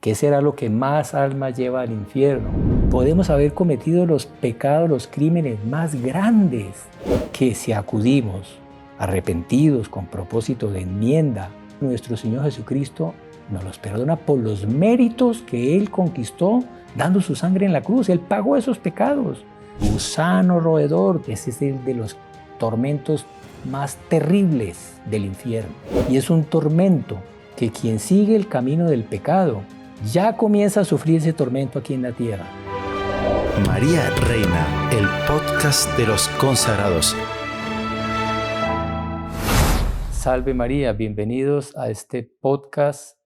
¿Qué será lo que más almas lleva al infierno? Podemos haber cometido los pecados, los crímenes más grandes, que si acudimos arrepentidos con propósito de enmienda, nuestro Señor Jesucristo nos los perdona por los méritos que Él conquistó dando su sangre en la cruz. Él pagó esos pecados. Gusano roedor, ese es el de los tormentos más terribles del infierno. Y es un tormento que quien sigue el camino del pecado ya comienza a sufrir ese tormento aquí en la tierra. María Reina, el podcast de los consagrados. Salve María, bienvenidos a este podcast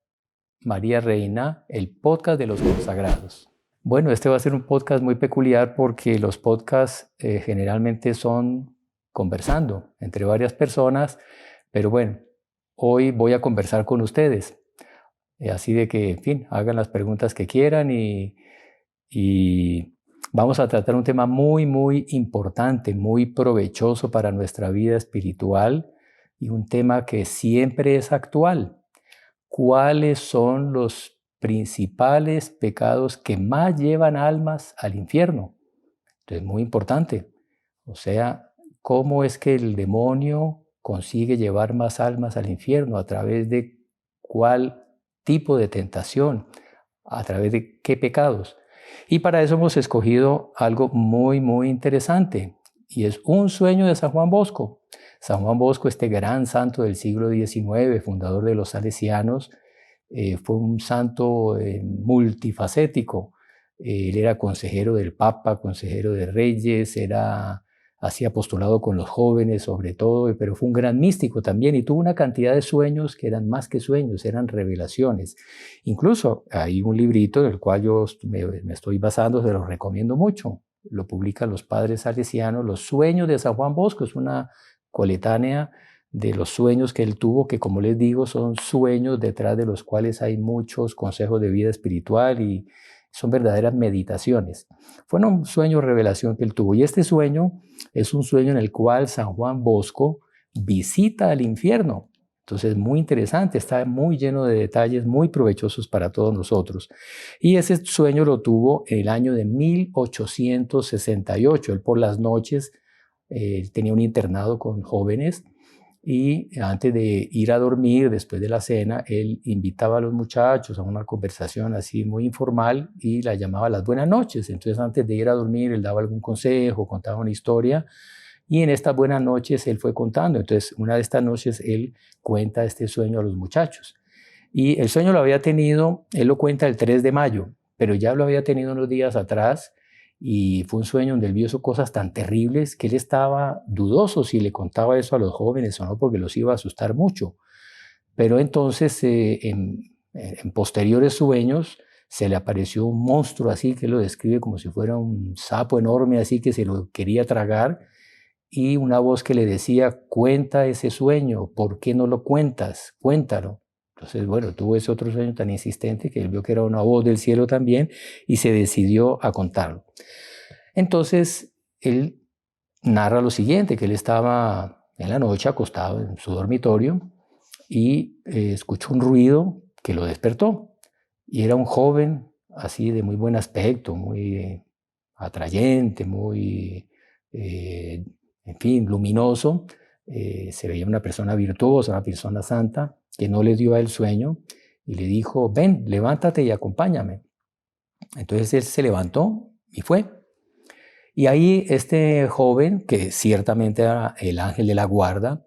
María Reina, el podcast de los consagrados. Bueno, este va a ser un podcast muy peculiar porque los podcasts generalmente son conversando entre varias personas, pero bueno, hoy voy a conversar con ustedes. Así de que, en fin, hagan las preguntas que quieran y vamos a tratar un tema muy importante, muy provechoso para nuestra vida espiritual y un tema que siempre es actual. ¿Cuáles son los principales pecados que más llevan almas al infierno? Entonces, muy importante. O sea, ¿cómo es que el demonio consigue llevar más almas al infierno? ¿A través de cuál tipo de tentación? ¿A través de qué pecados? Y para eso hemos escogido algo muy interesante, y es un sueño de San Juan Bosco. San Juan Bosco, este gran santo del siglo XIX, fundador de los salesianos, fue un santo multifacético. Él era consejero del Papa, consejero de reyes, hacía apostolado con los jóvenes sobre todo, pero fue un gran místico también y tuvo una cantidad de sueños que eran más que sueños, eran revelaciones. Incluso hay un librito en el cual yo me estoy basando, se lo recomiendo mucho. Lo publican los padres salesianos, Los sueños de San Juan Bosco. Es una coletánea de los sueños que él tuvo, que como les digo, son sueños detrás de los cuales hay muchos consejos de vida espiritual y son verdaderas meditaciones. Fue un sueño revelación que él tuvo. Y este sueño es un sueño en el cual San Juan Bosco visita al infierno. Entonces, muy interesante, está muy lleno de detalles muy provechosos para todos nosotros. Y ese sueño lo tuvo en el año de 1868. Él por las noches tenía un internado con jóvenes y antes de ir a dormir, después de la cena, él invitaba a los muchachos a una conversación así muy informal y la llamaba las buenas noches. Entonces, antes de ir a dormir, él daba algún consejo, contaba una historia y en estas buenas noches él fue contando. Entonces, una de estas noches él cuenta este sueño a los muchachos. Y el sueño lo había tenido, él lo cuenta el 3 de mayo, pero ya lo había tenido unos días atrás. Y fue un sueño donde él vio cosas tan terribles que él estaba dudoso si le contaba eso a los jóvenes o no, porque los iba a asustar mucho. Pero entonces, en posteriores sueños, se le apareció un monstruo así, que él lo describe como si fuera un sapo enorme así que se lo quería tragar, y una voz que le decía: cuenta ese sueño, ¿por qué no lo cuentas? Cuéntalo. Entonces, bueno, tuvo ese otro sueño tan insistente que él vio que era una voz del cielo también y se decidió a contarlo. Entonces, él narra lo siguiente, que él estaba en la noche acostado en su dormitorio y escuchó un ruido que lo despertó. Y era un joven así de muy buen aspecto, muy atrayente, muy, en fin, luminoso. Se veía una persona virtuosa, una persona santa, que no le dio a él sueño y le dijo: ven, levántate y acompáñame. Entonces él se levantó y fue. Y ahí este joven, que ciertamente era el ángel de la guarda,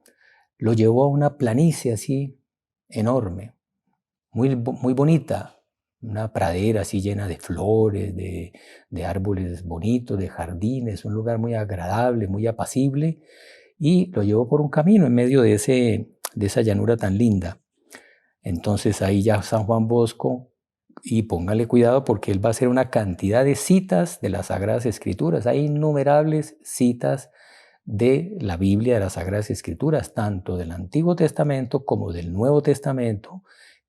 lo llevó a una planicie así enorme, muy bonita, una pradera así llena de flores, de árboles bonitos, de jardines, un lugar muy agradable, muy apacible, y lo llevó por un camino en medio de esa llanura tan linda. Entonces ahí ya San Juan Bosco, y póngale cuidado porque él va a hacer una cantidad de citas de las Sagradas Escrituras. Hay innumerables citas de la Biblia, de las Sagradas Escrituras, tanto del Antiguo Testamento como del Nuevo Testamento,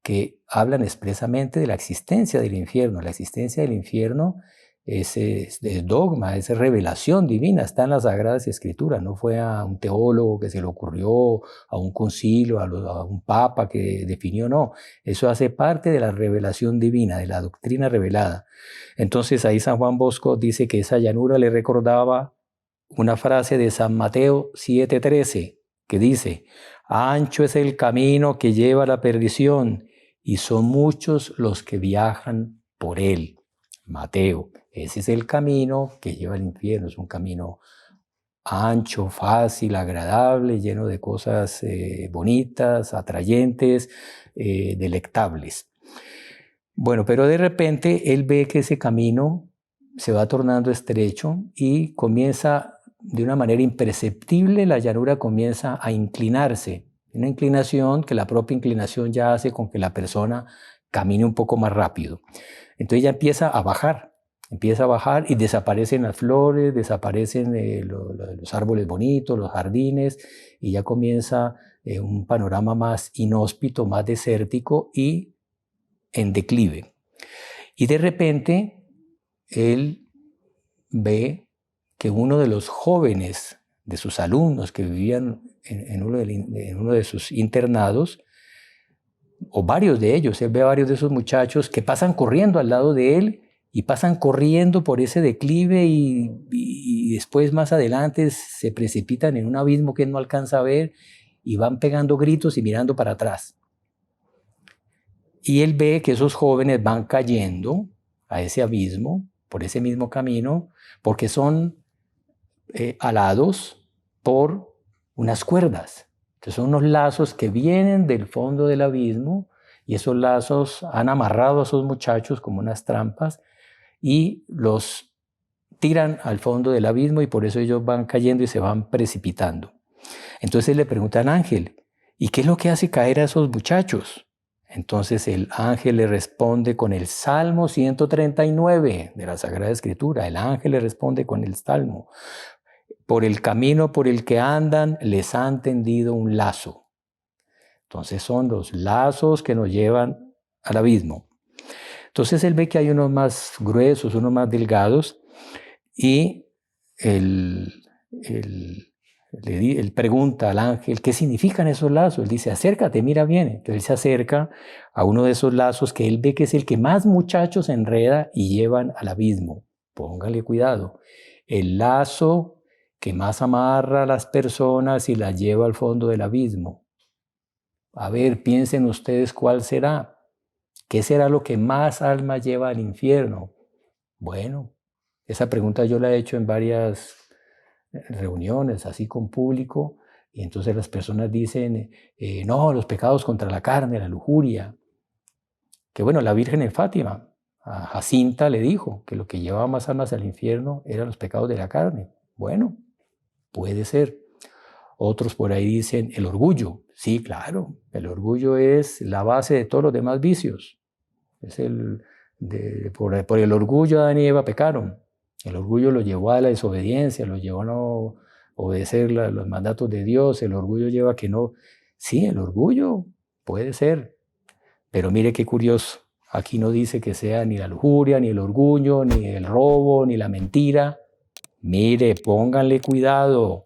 que hablan expresamente de la existencia del infierno. La existencia del infierno es dogma, es revelación divina, está en las Sagradas Escrituras, no fue a un teólogo que se le ocurrió, a un concilio, a un papa que definió, no, eso hace parte de la revelación divina, de la doctrina revelada. Entonces ahí San Juan Bosco dice que esa llanura le recordaba una frase de San Mateo 7:13, que dice: ancho es el camino que lleva a la perdición, y son muchos los que viajan por él. Mateo, ese es el camino que lleva al infierno, es un camino ancho, fácil, agradable, lleno de cosas bonitas, atrayentes, delectables. Bueno, pero de repente él ve que ese camino se va tornando estrecho y comienza de una manera imperceptible, la llanura comienza a inclinarse. Una inclinación que la propia inclinación ya hace con que la persona camine un poco más rápido. Entonces ya empieza a bajar y desaparecen las flores, desaparecen los árboles bonitos, los jardines, y ya comienza un panorama más inhóspito, más desértico y en declive. Y de repente él ve que uno de los jóvenes de sus alumnos que vivían en uno de sus internados, o varios de ellos, él ve a varios de esos muchachos que pasan corriendo al lado de él y pasan corriendo por ese declive y después más adelante se precipitan en un abismo que él no alcanza a ver y van pegando gritos y mirando para atrás. Y él ve que esos jóvenes van cayendo a ese abismo, por ese mismo camino, porque son alados por unas cuerdas. Entonces son unos lazos que vienen del fondo del abismo y esos lazos han amarrado a esos muchachos como unas trampas y los tiran al fondo del abismo y por eso ellos van cayendo y se van precipitando. Entonces le pregunta al ángel: ¿y qué es lo que hace caer a esos muchachos? Entonces el ángel le responde con el Salmo 139 de la Sagrada Escritura. El ángel le responde con el Salmo: por el camino por el que andan les han tendido un lazo. Entonces son los lazos que nos llevan al abismo. Entonces él ve que hay unos más gruesos, unos más delgados, y él pregunta al ángel: ¿qué significan esos lazos? Él dice: acércate, mira bien. Entonces él se acerca a uno de esos lazos que él ve que es el que más muchachos enreda y llevan al abismo. Póngale cuidado. El lazo que más amarra a las personas y las lleva al fondo del abismo. A ver, piensen ustedes cuál será. ¿Qué será lo que más almas lleva al infierno? Bueno, esa pregunta yo la he hecho en varias reuniones, así con público, y entonces las personas dicen, no, los pecados contra la carne, la lujuria. Que bueno, la Virgen en Fátima, a Jacinta le dijo que lo que llevaba más almas al infierno eran los pecados de la carne. Bueno, puede ser. Otros por ahí dicen el orgullo. Sí, claro, el orgullo es la base de todos los demás vicios. Es por el orgullo Adán y Eva pecaron. El orgullo lo llevó a la desobediencia, lo llevó a no obedecer los mandatos de Dios. El orgullo lleva a que no... Sí, el orgullo puede ser. Pero mire qué curioso. Aquí no dice que sea ni la lujuria, ni el orgullo, ni el robo, ni la mentira. Mire, pónganle cuidado.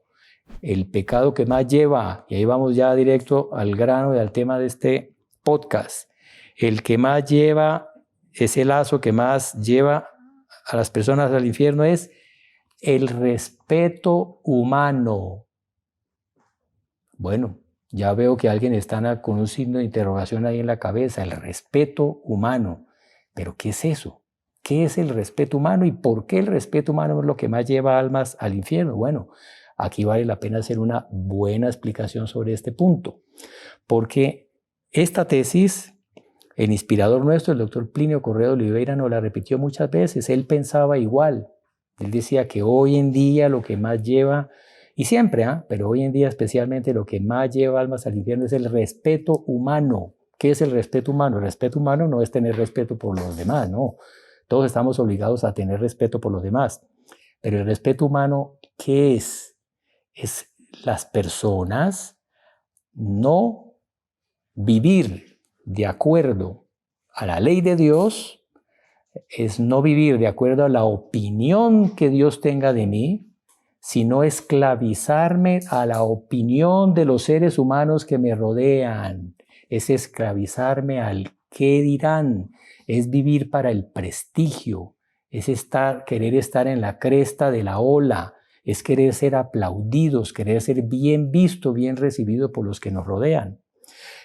El pecado que más lleva, y ahí vamos ya directo al grano y al tema de este podcast, el que más lleva, ese lazo que más lleva a las personas al infierno es el respeto humano. Bueno, ya veo que alguien está con un signo de interrogación ahí en la cabeza, el respeto humano. ¿Pero qué es eso? ¿Qué es el respeto humano y por qué el respeto humano es lo que más lleva almas al infierno? Bueno, aquí vale la pena hacer una buena explicación sobre este punto, porque esta tesis, el inspirador nuestro, el doctor Plinio Correa de Oliveira, nos la repitió muchas veces. Él pensaba igual. Él decía que hoy en día lo que más lleva, y siempre, pero hoy en día especialmente lo que más lleva almas al infierno es el respeto humano. ¿Qué es el respeto humano? El respeto humano no es tener respeto por los demás, no. Todos estamos obligados a tener respeto por los demás. Pero el respeto humano, ¿qué es? Es las personas no vivir de acuerdo a la ley de Dios, es no vivir de acuerdo a la opinión que Dios tenga de mí, sino esclavizarme a la opinión de los seres humanos que me rodean. Es esclavizarme al qué dirán, es vivir para el prestigio, es querer estar en la cresta de la ola, es querer ser aplaudidos, querer ser bien visto, bien recibido por los que nos rodean.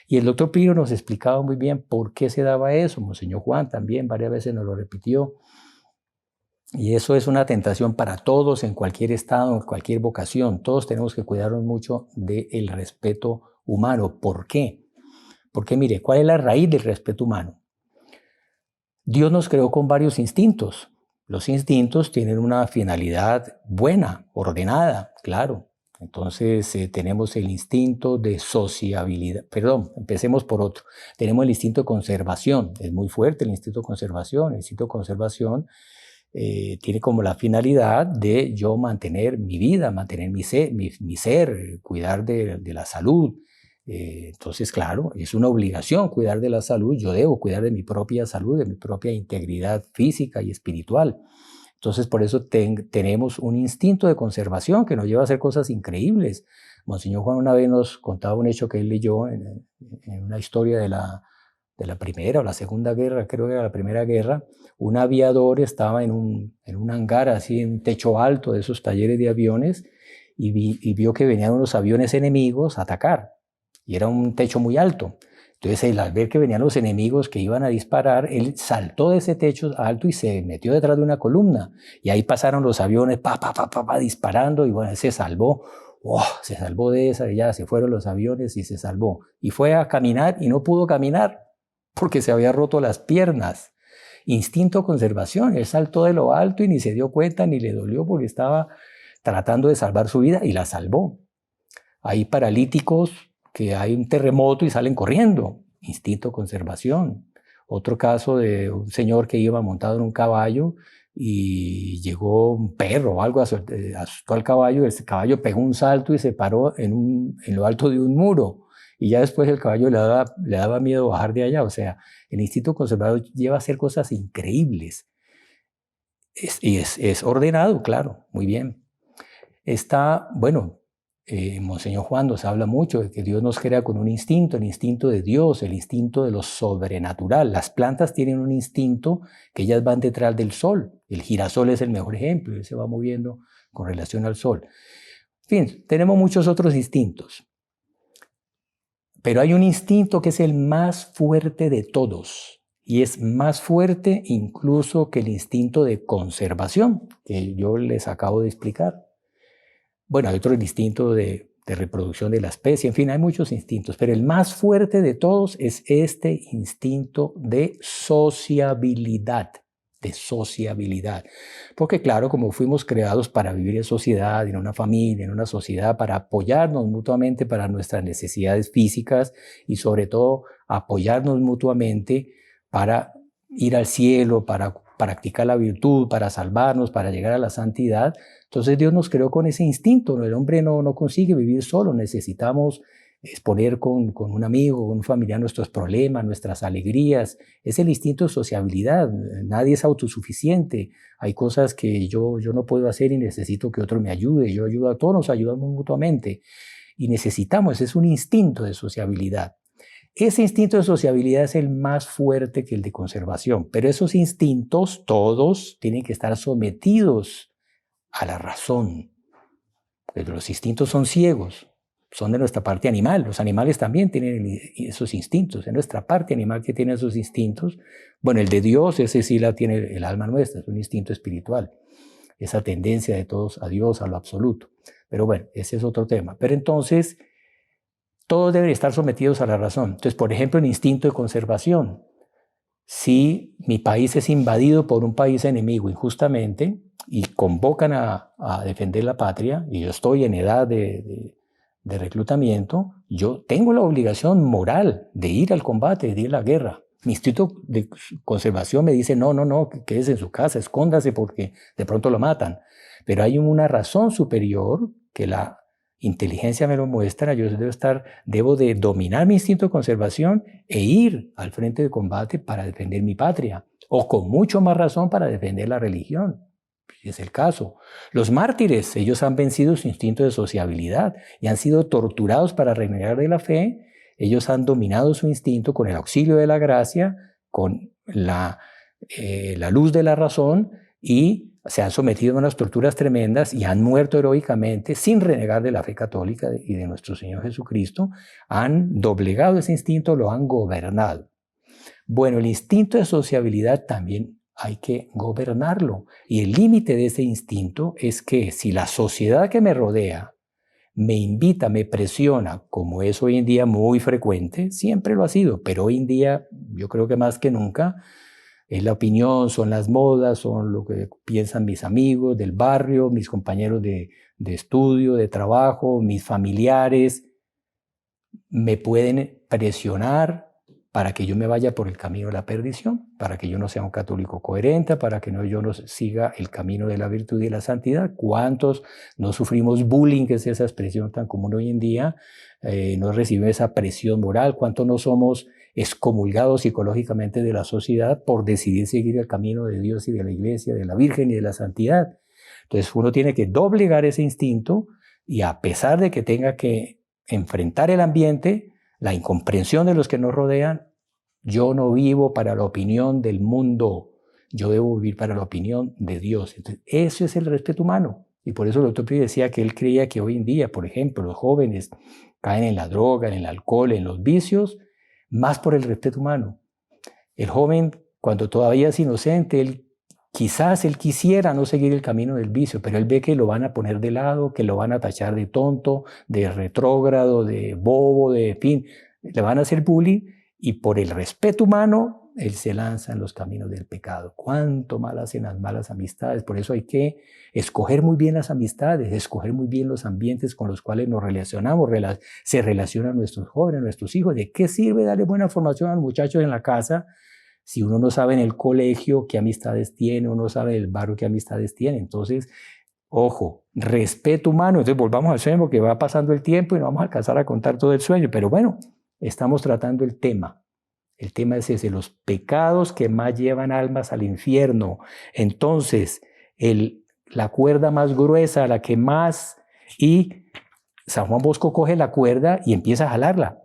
Y el doctor Piro nos explicaba muy bien por qué se daba eso. Monseñor Juan también varias veces nos lo repitió. Y eso es una tentación para todos, en cualquier estado, en cualquier vocación. Todos tenemos que cuidarnos mucho del respeto humano. ¿Por qué? Porque mire, ¿cuál es la raíz del respeto humano? Dios nos creó con varios instintos. Los instintos tienen una finalidad buena, ordenada, claro. Entonces tenemos el instinto de sociabilidad. Perdón, empecemos por otro. Tenemos el instinto de conservación. Es muy fuerte el instinto de conservación. El instinto de conservación tiene como la finalidad de yo mantener mi vida, mantener mi ser, cuidar de la salud. Entonces, claro, es una obligación cuidar de la salud. Yo debo cuidar de mi propia salud, de mi propia integridad física y espiritual. Entonces, por eso tenemos un instinto de conservación que nos lleva a hacer cosas increíbles. Monseñor Juan una vez nos contaba un hecho que él leyó en una historia de la Primera o la Segunda Guerra, creo que era la Primera Guerra. Un aviador estaba en un hangar, así en un techo alto de esos talleres de aviones, y vio que venían unos aviones enemigos a atacar. Y era un techo muy alto. Entonces, al ver que venían los enemigos que iban a disparar, él saltó de ese techo alto y se metió detrás de una columna. Y ahí pasaron los aviones, disparando, y bueno, él se salvó. Se salvó de esa, ya se fueron los aviones y se salvó. Y fue a caminar y no pudo caminar porque se había roto las piernas. Instinto de conservación, él saltó de lo alto y ni se dio cuenta ni le dolió porque estaba tratando de salvar su vida y la salvó. Hay paralíticos que hay un terremoto y salen corriendo, instinto de conservación. Otro caso de un señor que iba montado en un caballo y llegó un perro o algo, asustó al caballo, el caballo pegó un salto y se paró en lo alto de un muro. Y ya después el caballo le daba miedo bajar de allá. O sea, el instinto conservador lleva a hacer cosas increíbles. Es ordenado, claro, muy bien. Monseñor Juan nos habla mucho de que Dios nos crea con un instinto, el instinto de Dios, el instinto de lo sobrenatural. Las plantas tienen un instinto que ellas van detrás del sol. El girasol es el mejor ejemplo, él se va moviendo con relación al sol. En fin, tenemos muchos otros instintos. Pero hay un instinto que es el más fuerte de todos y es más fuerte incluso que el instinto de conservación que yo les acabo de explicar. Bueno, hay otro instinto de reproducción de la especie, en fin, hay muchos instintos, pero el más fuerte de todos es este instinto de sociabilidad. Porque claro, como fuimos creados para vivir en sociedad, en una familia, en una sociedad, para apoyarnos mutuamente para nuestras necesidades físicas y sobre todo apoyarnos mutuamente para ir al cielo, para practicar la virtud, para salvarnos, para llegar a la santidad. Entonces Dios nos creó con ese instinto. El hombre no consigue vivir solo, necesitamos exponer con un amigo, con un familiar nuestros problemas, nuestras alegrías. Es el instinto de sociabilidad. Nadie es autosuficiente. Hay cosas que yo no puedo hacer y necesito que otro me ayude. Yo ayudo a todos, nos ayudamos mutuamente. Y necesitamos, es un instinto de sociabilidad. Ese instinto de sociabilidad es el más fuerte que el de conservación. Pero esos instintos, todos, tienen que estar sometidos a la razón. Pero los instintos son ciegos. Son de nuestra parte animal. Los animales también tienen esos instintos. Es nuestra parte animal que tiene esos instintos. Bueno, el de Dios, ese sí la tiene el alma nuestra, es un instinto espiritual. Esa tendencia de todos a Dios, a lo absoluto. Pero bueno, ese es otro tema. Pero entonces, todos deben estar sometidos a la razón. Entonces, por ejemplo, el instinto de conservación. Si mi país es invadido por un país enemigo injustamente y convocan a defender la patria, y yo estoy en edad de reclutamiento, yo tengo la obligación moral de ir al combate, de ir a la guerra. Mi instinto de conservación me dice, no, quédese en su casa, escóndase porque de pronto lo matan. Pero hay una razón superior que la inteligencia me lo muestra. Yo debo de dominar mi instinto de conservación e ir al frente de combate para defender mi patria. o con mucho más razón para defender la religión, si es el caso. Los mártires, ellos han vencido su instinto de sociabilidad y han sido torturados para renegar de la fe. Ellos han dominado su instinto con el auxilio de la gracia, con la luz de la razón, y se han sometido a unas torturas tremendas y han muerto heroicamente sin renegar de la fe católica y de nuestro Señor Jesucristo. Han doblegado ese instinto, lo han gobernado. Bueno, el instinto de sociabilidad también hay que gobernarlo. Y el límite de ese instinto es que si la sociedad que me rodea me invita, me presiona, como es hoy en día muy frecuente, siempre lo ha sido, pero hoy en día yo creo que más que nunca, es la opinión, son las modas, son lo que piensan mis amigos del barrio, mis compañeros de estudio, de trabajo, mis familiares, me pueden presionar para que yo me vaya por el camino de la perdición, para que yo no sea un católico coherente, para que yo no siga el camino de la virtud y de la santidad. ¿Cuántos no sufrimos bullying, que es esa expresión tan común hoy en día? No recibimos esa presión moral. ¿Cuántos no somos excomulgados psicológicamente de la sociedad por decidir seguir el camino de Dios y de la Iglesia, de la Virgen y de la santidad? Entonces uno tiene que doblegar ese instinto y, a pesar de que tenga que enfrentar el ambiente, la incomprensión de los que nos rodean, yo no vivo para la opinión del mundo, yo debo vivir para la opinión de Dios. Entonces, eso es el respeto humano. Y por eso el doctor Pío decía que él creía que hoy en día, por ejemplo, los jóvenes caen en la droga, en el alcohol, en los vicios, más por el respeto humano. El joven, cuando todavía es inocente, quizás él quisiera no seguir el camino del vicio, pero él ve que lo van a poner de lado, que lo van a tachar de tonto, de retrógrado, de bobo, de fin, le van a hacer bullying, y por el respeto humano él se lanza en los caminos del pecado. Cuánto mal hacen las malas amistades. Por eso hay que escoger muy bien las amistades, escoger muy bien los ambientes con los cuales nos relacionamos, se relacionan nuestros jóvenes, nuestros hijos. ¿De qué sirve darle buena formación a los muchachos en la casa si uno no sabe en el colegio qué amistades tiene, uno no sabe en el barrio qué amistades tiene? Entonces, ojo, respeto humano. Entonces volvamos al sueño, porque va pasando el tiempo y no vamos a alcanzar a contar todo el sueño. Pero bueno, estamos tratando el tema. El tema es ese, los pecados que más llevan almas al infierno. Entonces, la cuerda más gruesa, la que más... Y San Juan Bosco coge la cuerda y empieza a jalarla.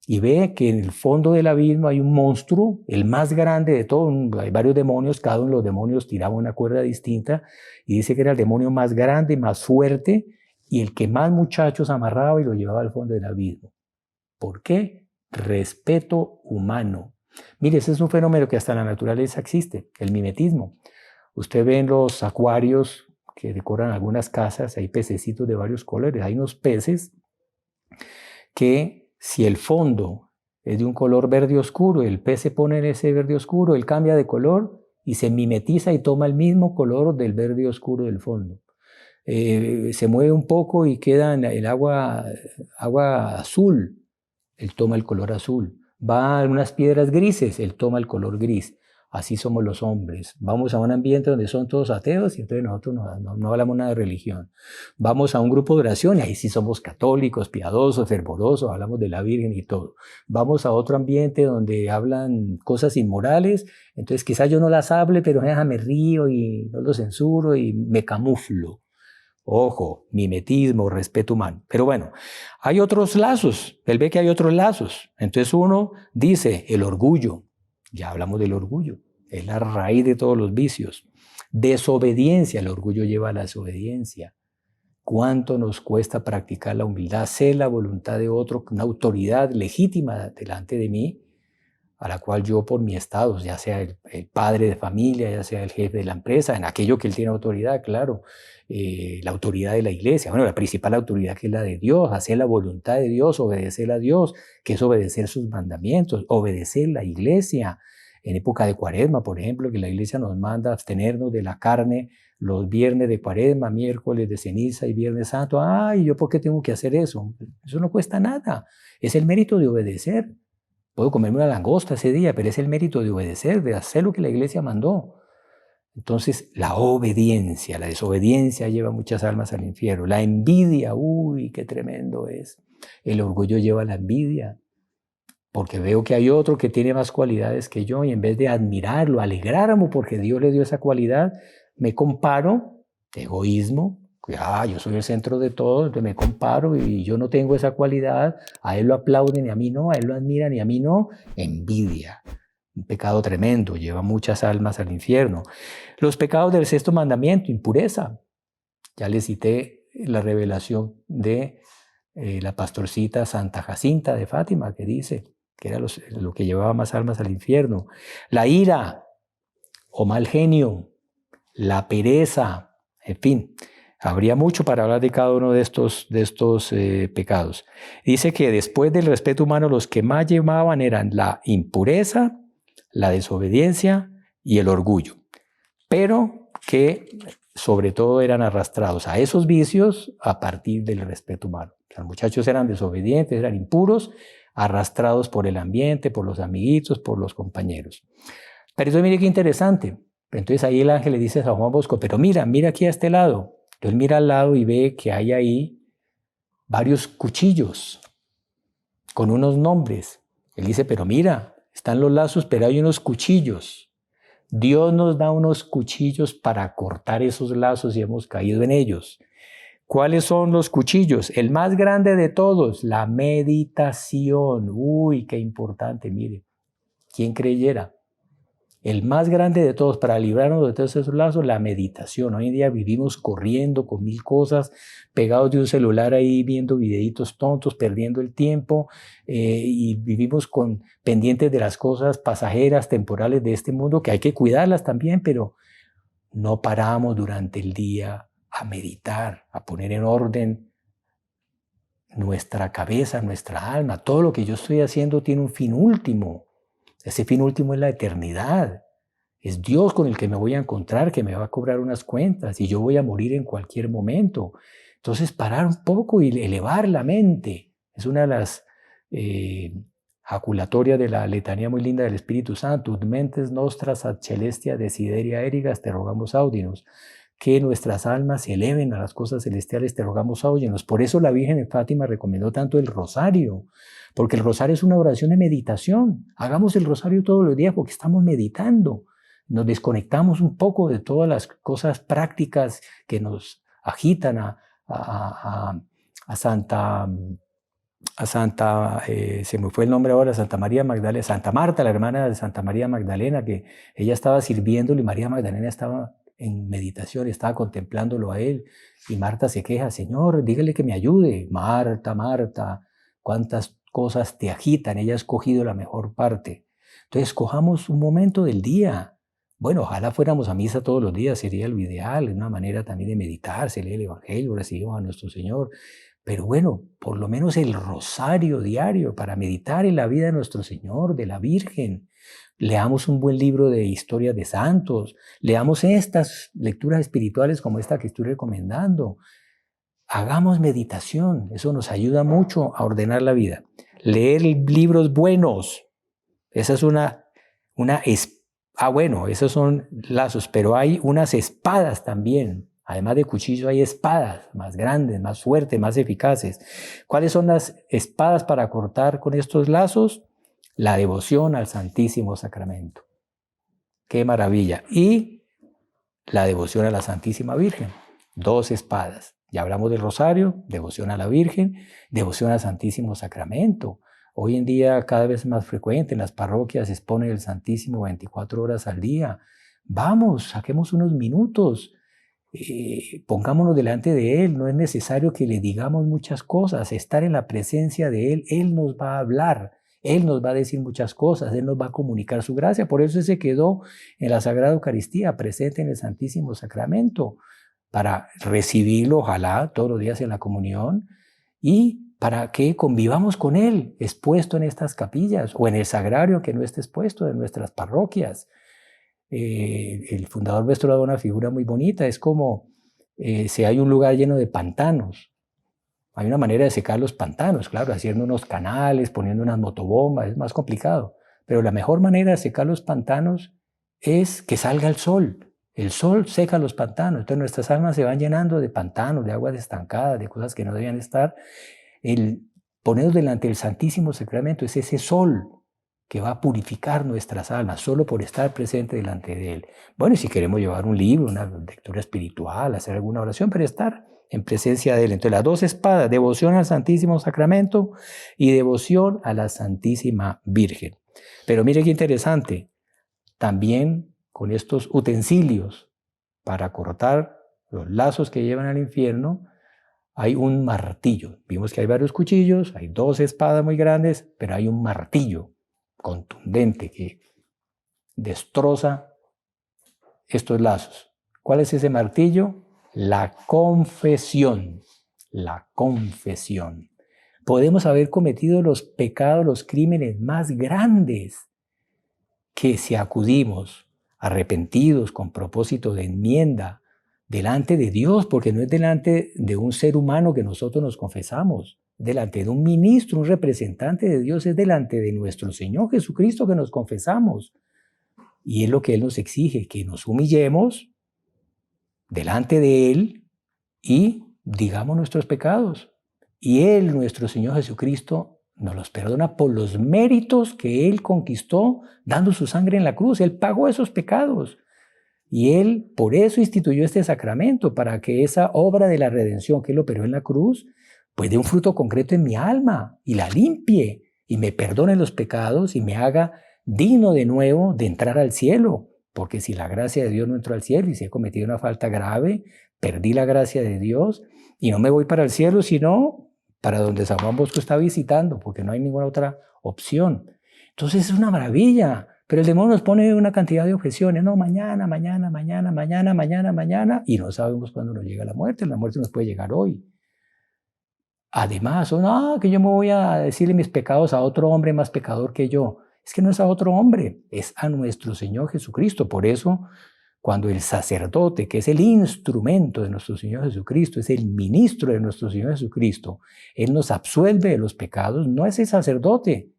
Y ve que en el fondo del abismo hay un monstruo, el más grande de todos. Hay varios demonios, cada uno de los demonios tiraba una cuerda distinta. Y dice que era el demonio más grande, más fuerte, y el que más muchachos amarraba y lo llevaba al fondo del abismo. ¿Por qué? Respeto humano. Mire, ese es un fenómeno que hasta en la naturaleza existe, el mimetismo. Usted ve en los acuarios que decoran algunas casas, hay pececitos de varios colores, hay unos peces que, si el fondo es de un color verde oscuro, el pez se pone en ese verde oscuro, él cambia de color y se mimetiza y toma el mismo color del verde oscuro del fondo. Se mueve un poco y queda en el agua azul, él toma el color azul. Va a unas piedras grises, él toma el color gris. Así somos los hombres. Vamos a un ambiente donde son todos ateos y entonces nosotros no hablamos nada de religión. Vamos a un grupo de oración y ahí sí somos católicos, piadosos, fervorosos, hablamos de la Virgen y todo. Vamos a otro ambiente donde hablan cosas inmorales, entonces quizás yo no las hable, pero me río y no lo censuro y me camuflo. Ojo, mimetismo, respeto humano. Pero bueno, hay otros lazos. Él ve que hay otros lazos. Entonces uno dice el orgullo. Ya hablamos del orgullo. Es la raíz de todos los vicios. Desobediencia. El orgullo lleva a la desobediencia. ¿Cuánto nos cuesta practicar la humildad? Hacer la voluntad de otro, una autoridad legítima delante de mí, a la cual yo, por mi estado, ya sea el padre de familia, ya sea el jefe de la empresa, en aquello que él tiene autoridad, claro, la autoridad de la iglesia, bueno, la principal autoridad, que es la de Dios, hacer la voluntad de Dios, obedecer a Dios, que es obedecer sus mandamientos, obedecer la iglesia. En época de Cuaresma, por ejemplo, que la iglesia nos manda abstenernos de la carne los viernes de Cuaresma, miércoles de ceniza y viernes santo. Ay, ¿yo por qué tengo que hacer eso? Eso no cuesta nada, es el mérito de obedecer. Puedo comerme una langosta ese día, pero es el mérito de obedecer, de hacer lo que la iglesia mandó. Entonces, la obediencia, la desobediencia lleva muchas almas al infierno. La envidia, uy, qué tremendo es. El orgullo lleva a la envidia. porque veo que hay otro que tiene más cualidades que yo y en vez de admirarlo, alegrarme porque Dios le dio esa cualidad, me comparo, egoísmo, que yo soy el centro de todo, entonces me comparo y yo no tengo esa cualidad, a él lo aplauden y a mí no, a él lo admiran y a mí no, envidia. Un pecado tremendo, lleva muchas almas al infierno. Los pecados del sexto mandamiento, impureza. Ya les cité la revelación de la pastorcita Santa Jacinta de Fátima, que dice que era lo que llevaba más almas al infierno. La ira o mal genio, la pereza, en fin, habría mucho para hablar de cada uno de estos pecados. Dice que después del respeto humano, los que más llevaban eran la impureza, la desobediencia y el orgullo, pero que sobre todo eran arrastrados a esos vicios a partir del respeto humano. Los muchachos eran desobedientes, eran impuros, arrastrados por el ambiente, por los amiguitos, por los compañeros. Pero entonces mire qué interesante. Entonces ahí el ángel le dice a San Juan Bosco, pero mira aquí a este lado. Entonces mira al lado y ve que hay ahí varios cuchillos con unos nombres. Él dice, pero mira, están los lazos, pero hay unos cuchillos. Dios nos da unos cuchillos para cortar esos lazos y hemos caído en ellos. ¿Cuáles son los cuchillos? El más grande de todos, la meditación. Uy, qué importante, mire. ¿Quién creyera? El más grande de todos para librarnos de todos esos lazos, la meditación. Hoy en día vivimos corriendo con mil cosas, pegados de un celular ahí viendo videitos tontos, perdiendo el tiempo y vivimos pendientes de las cosas pasajeras, temporales de este mundo, que hay que cuidarlas también, pero no paramos durante el día a meditar, a poner en orden nuestra cabeza, nuestra alma. Todo lo que yo estoy haciendo tiene un fin último. Ese fin último es la eternidad. Es Dios con el que me voy a encontrar, que me va a cobrar unas cuentas y yo voy a morir en cualquier momento. Entonces, parar un poco y elevar la mente. Es una de las jaculatorias de la letanía muy linda del Espíritu Santo. Ut mentes nostras ad celestia desideria erigas, te rogamos audinos. Que nuestras almas se eleven a las cosas celestiales, te rogamos audinos. Por eso la Virgen de Fátima recomendó tanto el rosario, porque el rosario es una oración de meditación. Hagamos el rosario todos los días porque estamos meditando. Nos desconectamos un poco de todas las cosas prácticas que nos agitan a Santa, se me fue el nombre ahora, Santa María Magdalena, Santa Marta, la hermana de Santa María Magdalena, que ella estaba sirviéndole y María Magdalena estaba en meditación, estaba contemplándolo a él y Marta se queja, Señor, dígale que me ayude. Marta, Marta, cuántas cosas te agitan, ella ha escogido la mejor parte. Entonces, escojamos un momento del día. Bueno, ojalá fuéramos a misa todos los días, sería lo ideal, es una manera también de meditar, se lee el Evangelio, recibimos a nuestro Señor. Pero bueno, por lo menos el rosario diario para meditar en la vida de nuestro Señor, de la Virgen. Leamos un buen libro de historia de santos, leamos estas lecturas espirituales como esta que estoy recomendando. Hagamos meditación, eso nos ayuda mucho a ordenar la vida. Leer libros buenos, esa es bueno, esos son lazos, pero hay unas espadas también. Además de cuchillo hay espadas más grandes, más fuertes, más eficaces. ¿Cuáles son las espadas para cortar con estos lazos? La devoción al Santísimo Sacramento. ¡Qué maravilla! Y la devoción a la Santísima Virgen. 2 espadas. Ya hablamos del rosario, devoción a la Virgen, devoción al Santísimo Sacramento. Hoy en día cada vez más frecuente en las parroquias se expone el Santísimo 24 horas al día. Vamos, saquemos unos minutos. Pongámonos delante de Él, no es necesario que le digamos muchas cosas, estar en la presencia de Él, Él nos va a hablar, Él nos va a decir muchas cosas, Él nos va a comunicar su gracia, por eso Él se quedó en la Sagrada Eucaristía, presente en el Santísimo Sacramento, para recibirlo, ojalá, todos los días en la comunión, y para que convivamos con Él, expuesto en estas capillas, o en el sagrario que no esté expuesto en nuestras parroquias. El fundador nuestro da una figura muy bonita, es como si hay un lugar lleno de pantanos, hay una manera de secar los pantanos, claro, haciendo unos canales, poniendo unas motobombas, es más complicado, pero la mejor manera de secar los pantanos es que salga el sol seca los pantanos, entonces nuestras almas se van llenando de pantanos, de aguas estancadas, de cosas que no debían estar. ponernos delante del Santísimo Sacramento es ese sol que va a purificar nuestras almas solo por estar presente delante de Él. Bueno, y si queremos llevar un libro, una lectura espiritual, hacer alguna oración, pero estar en presencia de Él. Entonces, las dos espadas, devoción al Santísimo Sacramento y devoción a la Santísima Virgen. Pero mire qué interesante, también con estos utensilios para cortar los lazos que llevan al infierno, hay un martillo. Vimos que hay varios cuchillos, hay dos espadas muy grandes, pero hay un martillo contundente que destroza estos lazos. ¿Cuál es ese martillo? La confesión. La confesión. Podemos haber cometido los pecados, los crímenes más grandes, que si acudimos arrepentidos con propósito de enmienda delante de Dios, porque no es delante de un ser humano que nosotros nos confesamos, delante de un ministro, un representante de Dios, es delante de nuestro Señor Jesucristo que nos confesamos. Y es lo que Él nos exige, que nos humillemos delante de Él y digamos nuestros pecados. Y Él, nuestro Señor Jesucristo, nos los perdona por los méritos que Él conquistó dando su sangre en la cruz. Él pagó esos pecados. Y Él por eso instituyó este sacramento, para que esa obra de la redención que Él operó en la cruz, pues dé un fruto concreto en mi alma y la limpie y me perdone los pecados y me haga digno de nuevo de entrar al cielo. Porque si la gracia de Dios no entró al cielo y si he cometido una falta grave, perdí la gracia de Dios y no me voy para el cielo, sino para donde San Juan Bosco está visitando, porque no hay ninguna otra opción. Entonces es una maravilla, pero el demonio nos pone una cantidad de objeciones. No, mañana, y no sabemos cuándo nos llega la muerte nos puede llegar hoy. Además, que yo me voy a decirle mis pecados a otro hombre más pecador que yo. Es que no es a otro hombre, es a nuestro Señor Jesucristo. Por eso, cuando el sacerdote, que es el instrumento de nuestro Señor Jesucristo, es el ministro de nuestro Señor Jesucristo, Él nos absuelve de los pecados, no es el sacerdote.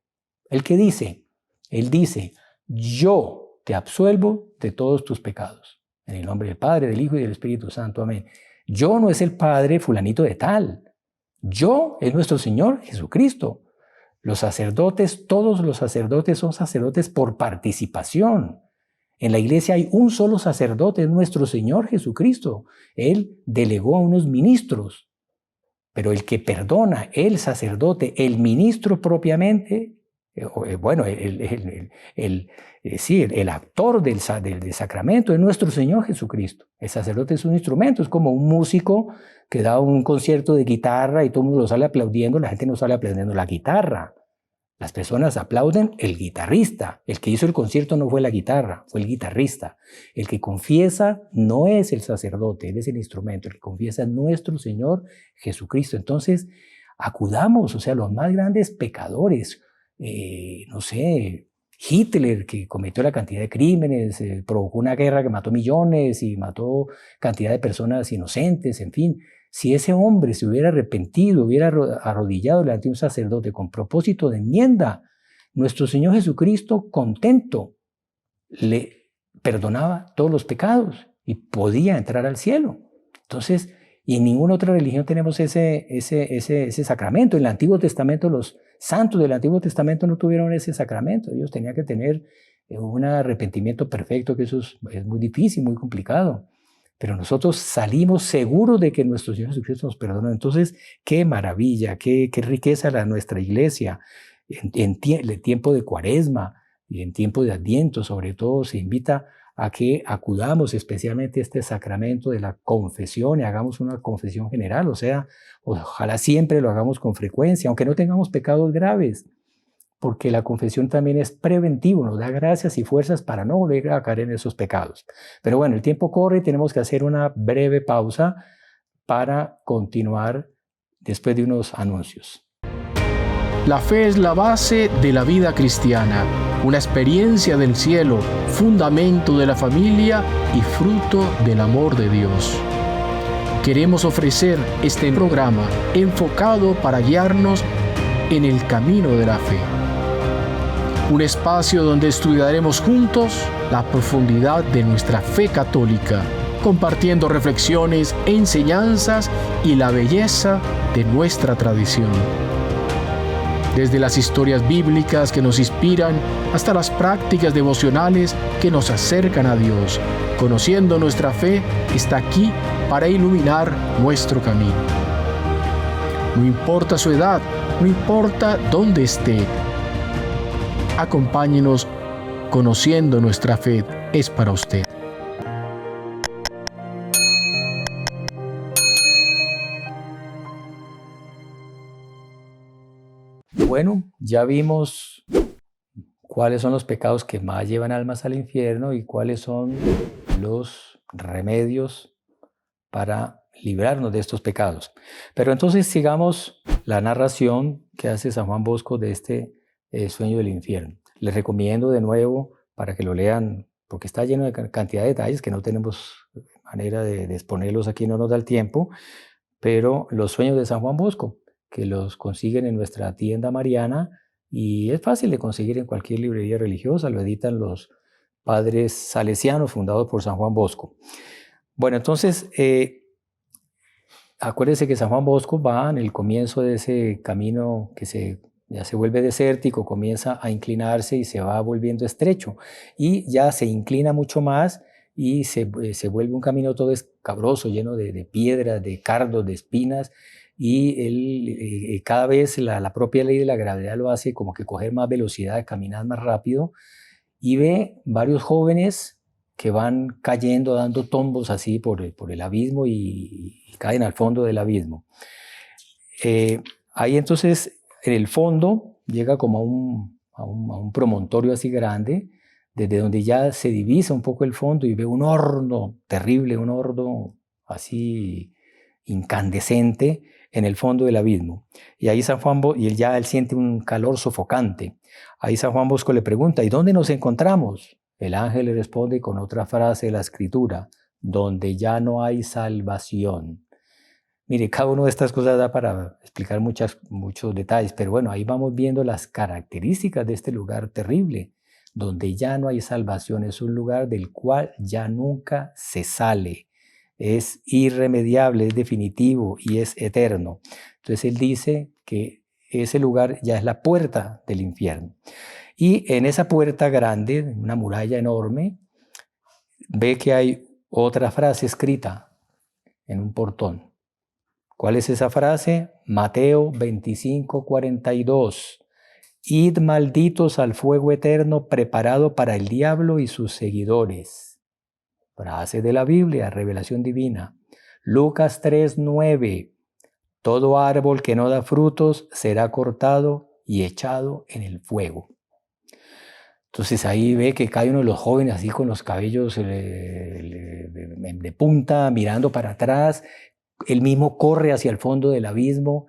¿El que dice? Él dice, yo te absuelvo de todos tus pecados. En el nombre del Padre, del Hijo y del Espíritu Santo. Amén. Yo no es el Padre fulanito de tal. Yo es nuestro Señor Jesucristo. Los sacerdotes, todos los sacerdotes son sacerdotes por participación. En la iglesia hay un solo sacerdote, es nuestro Señor Jesucristo. Él delegó a unos ministros, pero el que perdona, el sacerdote, el ministro propiamente, el actor del sacramento es nuestro Señor Jesucristo. El sacerdote es un instrumento, es como un músico que da un concierto de guitarra y todo el mundo lo sale aplaudiendo, la gente no sale aplaudiendo la guitarra. Las personas aplauden el guitarrista. El que hizo el concierto no fue la guitarra, fue el guitarrista. El que confiesa no es el sacerdote, él es el instrumento. El que confiesa es nuestro Señor Jesucristo. Entonces, acudamos, los más grandes pecadores, Hitler, que cometió la cantidad de crímenes, provocó una guerra que mató millones y mató cantidad de personas inocentes, en fin. Si ese hombre se hubiera arrepentido, hubiera arrodillado delante de un sacerdote con propósito de enmienda, nuestro Señor Jesucristo, contento, le perdonaba todos los pecados y podía entrar al cielo. Entonces, y en ninguna otra religión tenemos ese sacramento. En el Antiguo Testamento, los santos del Antiguo Testamento no tuvieron ese sacramento. Ellos tenían que tener un arrepentimiento perfecto, que eso es muy difícil, muy complicado. Pero nosotros salimos seguros de que nuestro Señor Jesucristo nos perdona. Entonces, qué maravilla, qué riqueza nuestra iglesia. En tiempo de Cuaresma y en tiempo de Adviento, sobre todo, se invita a que acudamos especialmente a este sacramento de la confesión y hagamos una confesión general. Ojalá siempre lo hagamos con frecuencia, aunque no tengamos pecados graves, porque la confesión también es preventivo, nos da gracias y fuerzas para no volver a caer en esos pecados. Pero bueno, el tiempo corre y tenemos que hacer una breve pausa para continuar después de unos anuncios. La fe es la base de la vida cristiana, una experiencia del cielo, fundamento de la familia y fruto del amor de Dios. Queremos ofrecer este programa enfocado para guiarnos en el camino de la fe. Un espacio donde estudiaremos juntos la profundidad de nuestra fe católica, compartiendo reflexiones, enseñanzas y la belleza de nuestra tradición. desde las historias bíblicas que nos inspiran hasta las prácticas devocionales que nos acercan a Dios. Conociendo nuestra fe, está aquí para iluminar nuestro camino. No importa su edad, no importa dónde esté. Acompáñenos. Conociendo nuestra fe es para usted. Bueno, ya vimos cuáles son los pecados que más llevan almas al infierno y cuáles son los remedios para librarnos de estos pecados. Pero entonces sigamos la narración que hace San Juan Bosco de este sueño del infierno. Les recomiendo de nuevo para que lo lean, porque está lleno de cantidad de detalles que no tenemos manera de exponerlos aquí, no nos da el tiempo, pero los sueños de San Juan Bosco, que los consiguen en nuestra tienda mariana y es fácil de conseguir en cualquier librería religiosa, lo editan los padres salesianos fundados por San Juan Bosco. Bueno, entonces, acuérdense que San Juan Bosco va en el comienzo de ese camino que ya se vuelve desértico, comienza a inclinarse y se va volviendo estrecho y ya se inclina mucho más y se vuelve un camino todo escabroso, lleno de piedras, de cardos, de espinas, y él, cada vez la propia ley de la gravedad lo hace como que coger más velocidad, caminar más rápido, y ve varios jóvenes que van cayendo, dando tombos así por el abismo y caen al fondo del abismo. Ahí entonces, en el fondo, llega como a un promontorio así grande, desde donde ya se divisa un poco el fondo y ve un horno terrible, un horno así incandescente en el fondo del abismo. Y ahí él siente un calor sofocante. Ahí San Juan Bosco le pregunta, ¿y dónde nos encontramos? El ángel le responde con otra frase de la Escritura, donde ya no hay salvación. Mire, cada una de estas cosas da para explicar muchos detalles, pero bueno, ahí vamos viendo las características de este lugar terrible, donde ya no hay salvación. Es un lugar del cual ya nunca se sale. Es irremediable, es definitivo y es eterno. Entonces él dice que ese lugar ya es la puerta del infierno. Y en esa puerta grande, una muralla enorme, ve que hay otra frase escrita en un portón. ¿Cuál es esa frase? Mateo 25:42. Id malditos al fuego eterno preparado para el diablo y sus seguidores. Frase de la Biblia, revelación divina. Lucas 3:9. Todo árbol que no da frutos será cortado y echado en el fuego. Entonces ahí ve que cae uno de los jóvenes así con los cabellos de punta, mirando para atrás. Él mismo corre hacia el fondo del abismo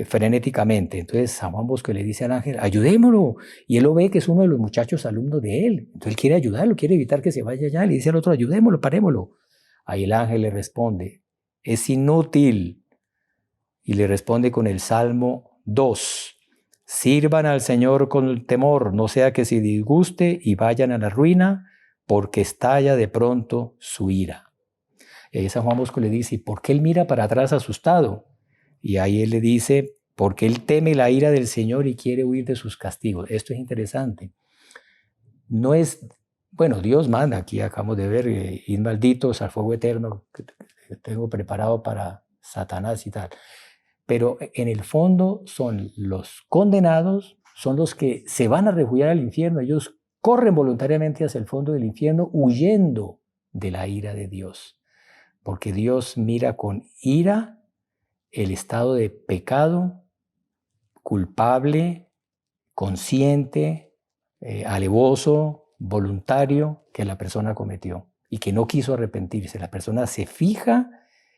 frenéticamente. Entonces San Juan Bosco le dice al ángel, ayudémoslo. Y él lo ve que es uno de los muchachos alumnos de él. Entonces él quiere ayudarlo, quiere evitar que se vaya allá. Le dice al otro, ayudémoslo, parémoslo. Ahí el ángel le responde, es inútil. Y le responde con el Salmo 2. Sirvan al Señor con temor, no sea que se disguste y vayan a la ruina, porque estalla de pronto su ira. Y ahí San Juan Bosco le dice, ¿por qué él mira para atrás asustado? Y ahí él le dice, porque él teme la ira del Señor y quiere huir de sus castigos. Esto es interesante. No es, bueno, Dios manda, aquí acabamos de ver, id malditos al fuego eterno que tengo preparado para Satanás y tal. Pero en el fondo son los condenados, son los que se van a refugiar al infierno. Ellos corren voluntariamente hacia el fondo del infierno huyendo de la ira de Dios. Porque Dios mira con ira el estado de pecado, culpable, consciente, alevoso, voluntario que la persona cometió y que no quiso arrepentirse. La persona se fija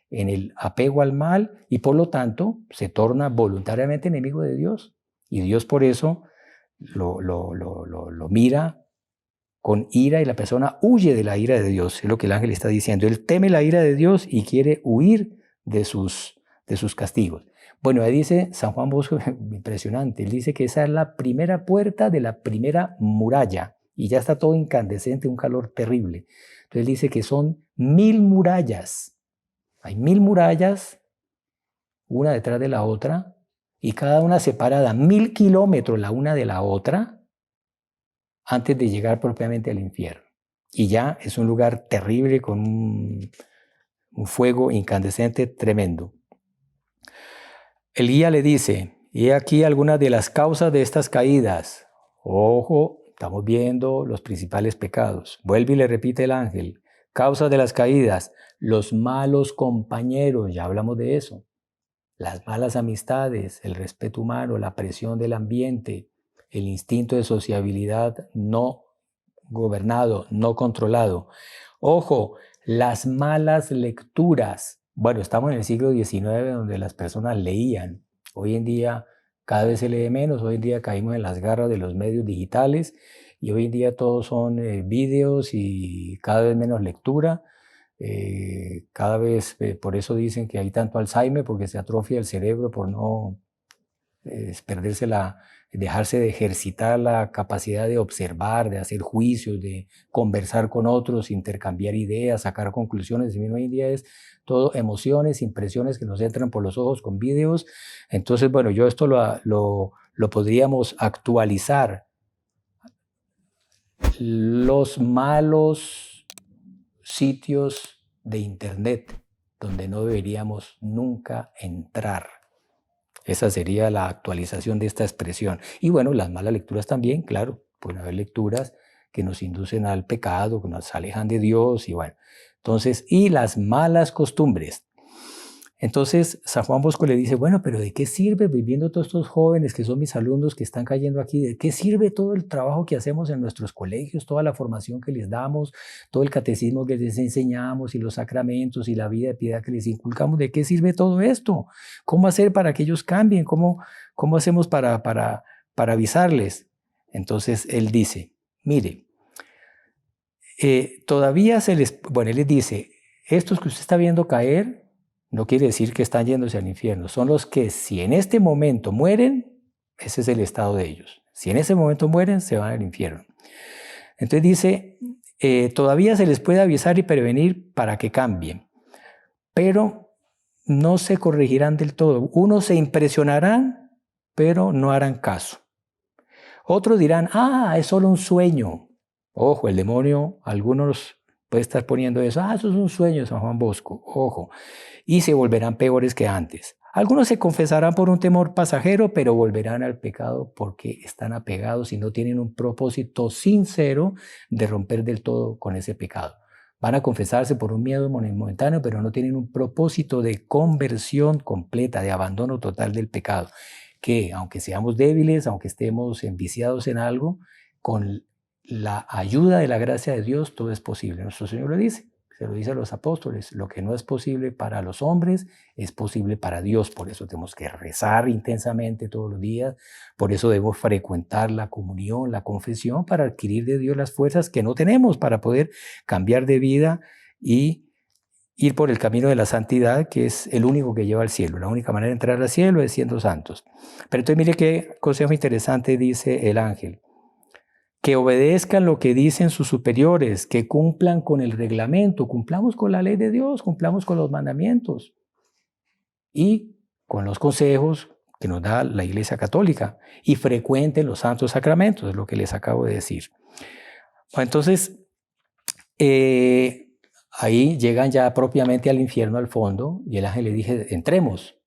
en el apego al mal y por lo tanto se torna voluntariamente enemigo de Dios. Y Dios por eso lo mira con ira y la persona huye de la ira de Dios. Es lo que el ángel está diciendo. Él teme la ira de Dios y quiere huir de sus castigos. Bueno, ahí dice San Juan Bosco, impresionante, él dice que esa es la primera puerta de la primera muralla y ya está todo incandescente, un calor terrible. Entonces él dice que son 1000 murallas. Hay 1000 murallas, una detrás de la otra, y cada una separada 1000 kilómetros la una de la otra antes de llegar propiamente al infierno. Y ya es un lugar terrible con un fuego incandescente tremendo. El guía le dice, y aquí algunas de las causas de estas caídas. Ojo, estamos viendo los principales pecados. Vuelve y le repite el ángel. Causas de las caídas, los malos compañeros, ya hablamos de eso. Las malas amistades, el respeto humano, la presión del ambiente, el instinto de sociabilidad no gobernado, no controlado. Ojo, las malas lecturas. Bueno, estamos en el siglo XIX donde las personas leían. Hoy en día cada vez se lee menos, hoy en día caímos en las garras de los medios digitales y hoy en día todos son vídeos y cada vez menos lectura. Cada vez, por eso dicen que hay tanto Alzheimer, porque se atrofia el cerebro por no dejarse de ejercitar la capacidad de observar, de hacer juicios, de conversar con otros, intercambiar ideas, sacar conclusiones. Hoy en día es todo emociones, impresiones que nos entran por los ojos con videos. Entonces, bueno, yo esto lo podríamos actualizar. Los malos sitios de internet donde no deberíamos nunca entrar. Esa sería la actualización de esta expresión. Y bueno, las malas lecturas también, claro, pueden haber lecturas que nos inducen al pecado, que nos alejan de Dios y bueno. Entonces, y las malas costumbres. Entonces, San Juan Bosco le dice, bueno, pero ¿de qué sirve viviendo todos estos jóvenes que son mis alumnos que están cayendo aquí? ¿De qué sirve todo el trabajo que hacemos en nuestros colegios, toda la formación que les damos, todo el catecismo que les enseñamos y los sacramentos y la vida de piedad que les inculcamos? ¿De qué sirve todo esto? ¿Cómo hacer para que ellos cambien? ¿Cómo hacemos para avisarles? Entonces, él dice, mire, todavía él les dice, estos que usted está viendo caer, no quiere decir que están yéndose al infierno. Son los que si en este momento mueren, ese es el estado de ellos. Si en ese momento mueren, se van al infierno. Entonces dice, todavía se les puede avisar y prevenir para que cambien, pero no se corregirán del todo. Unos se impresionarán, pero no harán caso. Otros dirán, es solo un sueño. Ojo, el demonio, algunos puede estar poniendo eso. Eso es un sueño de San Juan Bosco. Ojo. Y se volverán peores que antes. Algunos se confesarán por un temor pasajero, pero volverán al pecado porque están apegados y no tienen un propósito sincero de romper del todo con ese pecado. Van a confesarse por un miedo momentáneo, pero no tienen un propósito de conversión completa, de abandono total del pecado. Que aunque seamos débiles, aunque estemos enviciados en algo, con la ayuda de la gracia de Dios todo es posible. Nuestro Señor lo dice. Se lo dice a los apóstoles, lo que no es posible para los hombres es posible para Dios. Por eso tenemos que rezar intensamente todos los días, por eso debemos frecuentar la comunión, la confesión, para adquirir de Dios las fuerzas que no tenemos para poder cambiar de vida y ir por el camino de la santidad, que es el único que lleva al cielo. La única manera de entrar al cielo es siendo santos. Pero entonces mire qué consejo interesante dice el ángel. Que obedezcan lo que dicen sus superiores, que cumplan con el reglamento, cumplamos con la ley de Dios, cumplamos con los mandamientos y con los consejos que nos da la Iglesia Católica y frecuenten los santos sacramentos, es lo que les acabo de decir. Bueno, entonces, ahí llegan ya propiamente al infierno al fondo y el ángel le dice, entremos.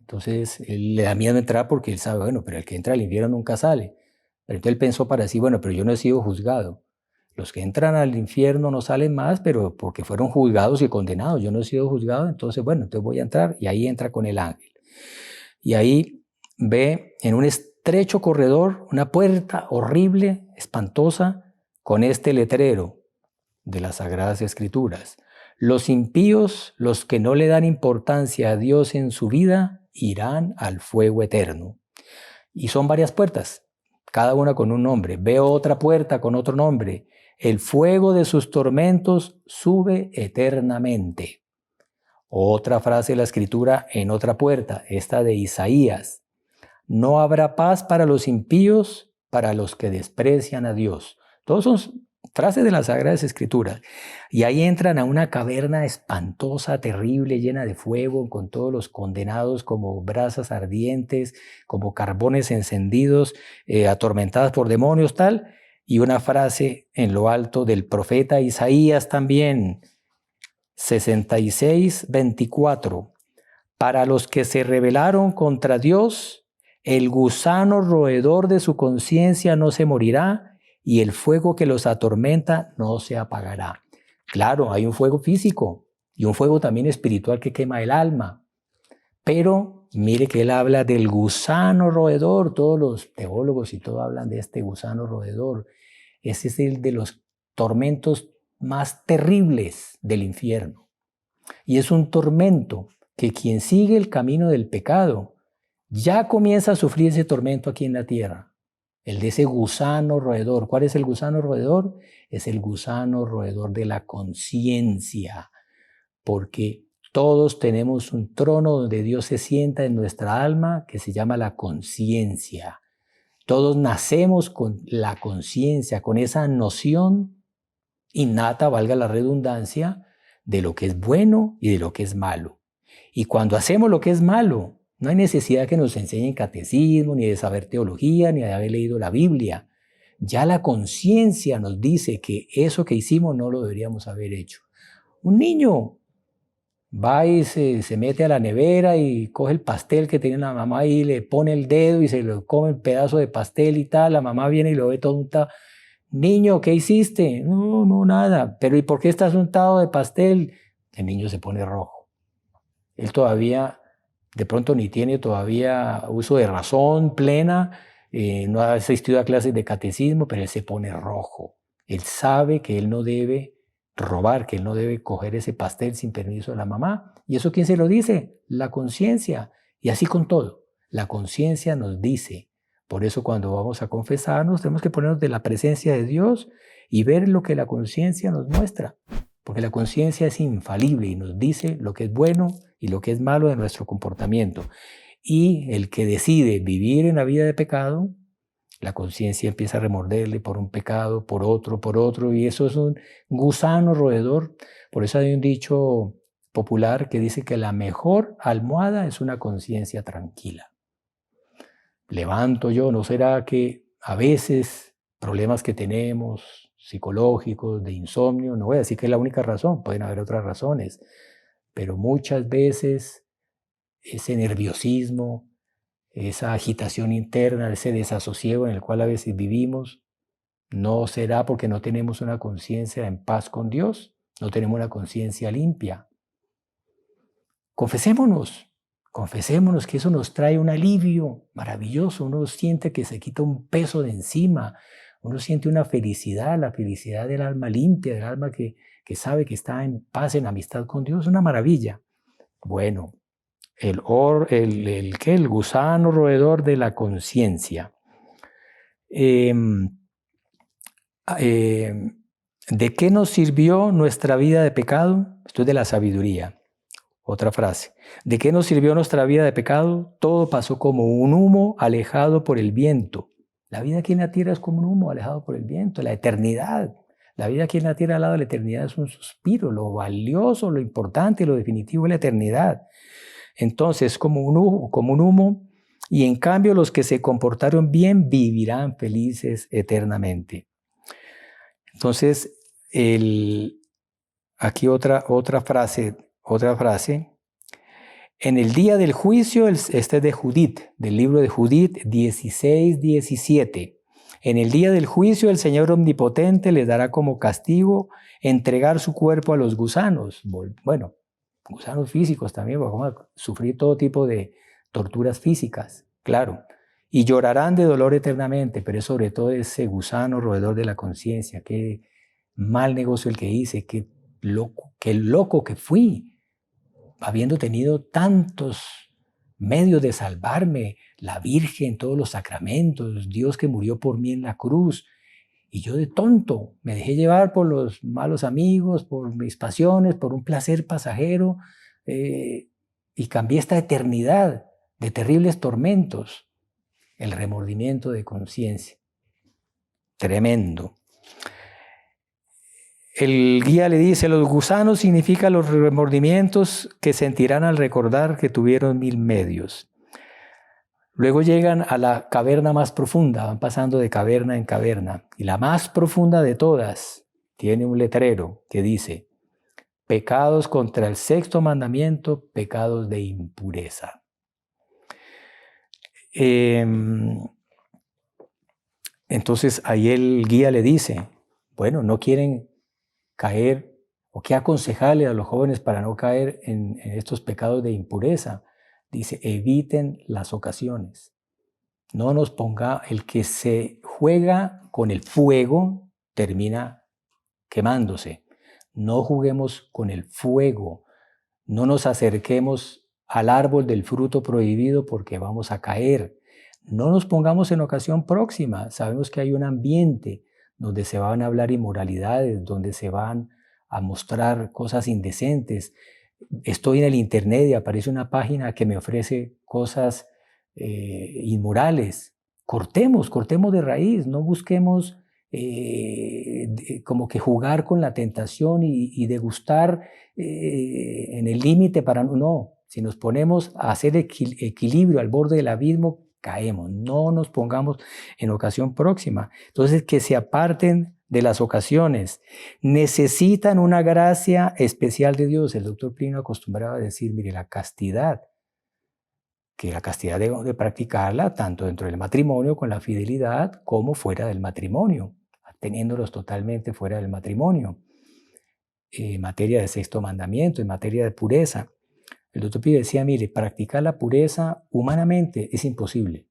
Entonces, él le da miedo entrar porque él sabe, bueno, pero el que entra al infierno nunca sale. Pero entonces él pensó para sí, bueno, pero yo no he sido juzgado. Los que entran al infierno no salen más, pero porque fueron juzgados y condenados. Yo no he sido juzgado, entonces bueno, entonces voy a entrar y ahí entra con el ángel. Y ahí ve en un estrecho corredor una puerta horrible, espantosa, con este letrero de las Sagradas Escrituras. Los impíos, los que no le dan importancia a Dios en su vida, irán al fuego eterno. Y son varias puertas. Cada una con un nombre. Veo otra puerta con otro nombre. El fuego de sus tormentos sube eternamente. Otra frase de la Escritura en otra puerta, esta de Isaías. No habrá paz para los impíos, para los que desprecian a Dios. Todos son frases de las Sagradas Escrituras. Y ahí entran a una caverna espantosa, terrible, llena de fuego, con todos los condenados como brasas ardientes, como carbones encendidos, atormentadas por demonios, tal. Y una frase en lo alto del profeta Isaías también, 66:24. Para los que se rebelaron contra Dios, el gusano roedor de su conciencia no se morirá y el fuego que los atormenta no se apagará. Claro, hay un fuego físico y un fuego también espiritual que quema el alma. Pero mire que él habla del gusano roedor. Todos los teólogos y todo hablan de este gusano roedor. Ese es el de los tormentos más terribles del infierno. Y es un tormento que quien sigue el camino del pecado ya comienza a sufrir ese tormento aquí en la tierra. El de ese gusano roedor. ¿Cuál es el gusano roedor? Es el gusano roedor de la conciencia. Porque todos tenemos un trono donde Dios se sienta en nuestra alma que se llama la conciencia. Todos nacemos con la conciencia, con esa noción innata, valga la redundancia, de lo que es bueno y de lo que es malo. Y cuando hacemos lo que es malo, no hay necesidad que nos enseñen catecismo, ni de saber teología, ni de haber leído la Biblia. Ya la conciencia nos dice que eso que hicimos no lo deberíamos haber hecho. Un niño va y se mete a la nevera y coge el pastel que tiene la mamá y le pone el dedo y se le come el pedazo de pastel y tal. La mamá viene y lo ve todo untado. Niño, ¿qué hiciste? No, nada. Pero ¿y por qué estás untado de pastel? El niño se pone rojo. Él todavía, de pronto ni tiene todavía uso de razón plena, no ha asistido a clases de catecismo, pero él se pone rojo. Él sabe que él no debe robar, que él no debe coger ese pastel sin permiso de la mamá. ¿Y eso quién se lo dice? La conciencia. Y así con todo. La conciencia nos dice. Por eso cuando vamos a confesarnos tenemos que ponernos de la presencia de Dios y ver lo que la conciencia nos muestra. Porque la conciencia es infalible y nos dice lo que es bueno y lo que es malo de nuestro comportamiento. Y el que decide vivir en la vida de pecado, la conciencia empieza a remorderle por un pecado, por otro, y eso es un gusano roedor. Por eso hay un dicho popular que dice que la mejor almohada es una conciencia tranquila. Levanto yo, ¿no será que a veces problemas que tenemos psicológicos, de insomnio, no voy a decir que es la única razón, pueden haber otras razones, pero muchas veces ese nerviosismo, esa agitación interna, ese desasosiego en el cual a veces vivimos, no será porque no tenemos una conciencia en paz con Dios, no tenemos una conciencia limpia. Confesémonos que eso nos trae un alivio maravilloso, uno siente que se quita un peso de encima, uno siente una felicidad, la felicidad del alma limpia, del alma que sabe que está en paz, en amistad con Dios, una maravilla. Bueno, el gusano roedor de la conciencia. ¿De qué nos sirvió nuestra vida de pecado? Esto es de la sabiduría. Otra frase. ¿De qué nos sirvió nuestra vida de pecado? Todo pasó como un humo alejado por el viento. La vida aquí en la tierra es como un humo alejado por el viento. La eternidad. La vida aquí en la tierra al lado de la eternidad es un suspiro. Lo valioso, lo importante, lo definitivo es la eternidad. Entonces, como un humo, y en cambio los que se comportaron bien vivirán felices eternamente. Entonces, aquí otra frase. En el día del juicio, este es de Judith, del libro de Judith 16:17. En el día del juicio, el Señor Omnipotente les dará como castigo entregar su cuerpo a los gusanos. Bueno, gusanos físicos también, vamos a sufrir todo tipo de torturas físicas, claro. Y llorarán de dolor eternamente, pero es sobre todo ese gusano roedor de la conciencia. Qué mal negocio el que hice, qué loco que fui, habiendo tenido tantos medios de salvarme, la Virgen, todos los sacramentos, Dios que murió por mí en la cruz. Y yo de tonto me dejé llevar por los malos amigos, por mis pasiones, por un placer pasajero, y cambié esta eternidad de terribles tormentos. El remordimiento de conciencia. Tremendo. el guía le dice, los gusanos significan los remordimientos que sentirán al recordar que tuvieron 1000 medios. Luego llegan a la caverna más profunda, van pasando de caverna en caverna. Y la más profunda de todas tiene un letrero que dice, pecados contra el 6º mandamiento, pecados de impureza. Entonces ahí el guía le dice, bueno, no quieren caer, o qué aconsejarle a los jóvenes para no caer en estos pecados de impureza. Dice, eviten las ocasiones. No nos ponga, el que se juega con el fuego termina quemándose. No juguemos con el fuego. No nos acerquemos al árbol del fruto prohibido porque vamos a caer. No nos pongamos en ocasión próxima. Sabemos que hay un ambiente donde se van a hablar inmoralidades, donde se van a mostrar cosas indecentes. Estoy en el internet y aparece una página que me ofrece cosas inmorales. Cortemos de raíz, no busquemos como que jugar con la tentación y degustar en el límite para no. Si nos ponemos a hacer equilibrio al borde del abismo, caemos. No nos pongamos en ocasión próxima. Entonces, que se aparten de las ocasiones. Necesitan una gracia especial de Dios. El doctor Plinio acostumbraba a decir, mire, la castidad, que la castidad debemos de practicarla tanto dentro del matrimonio con la fidelidad como fuera del matrimonio, teniéndolos totalmente fuera del matrimonio. En materia de 6º mandamiento, en materia de pureza. El doctor Plinio decía, mire, practicar la pureza humanamente es imposible.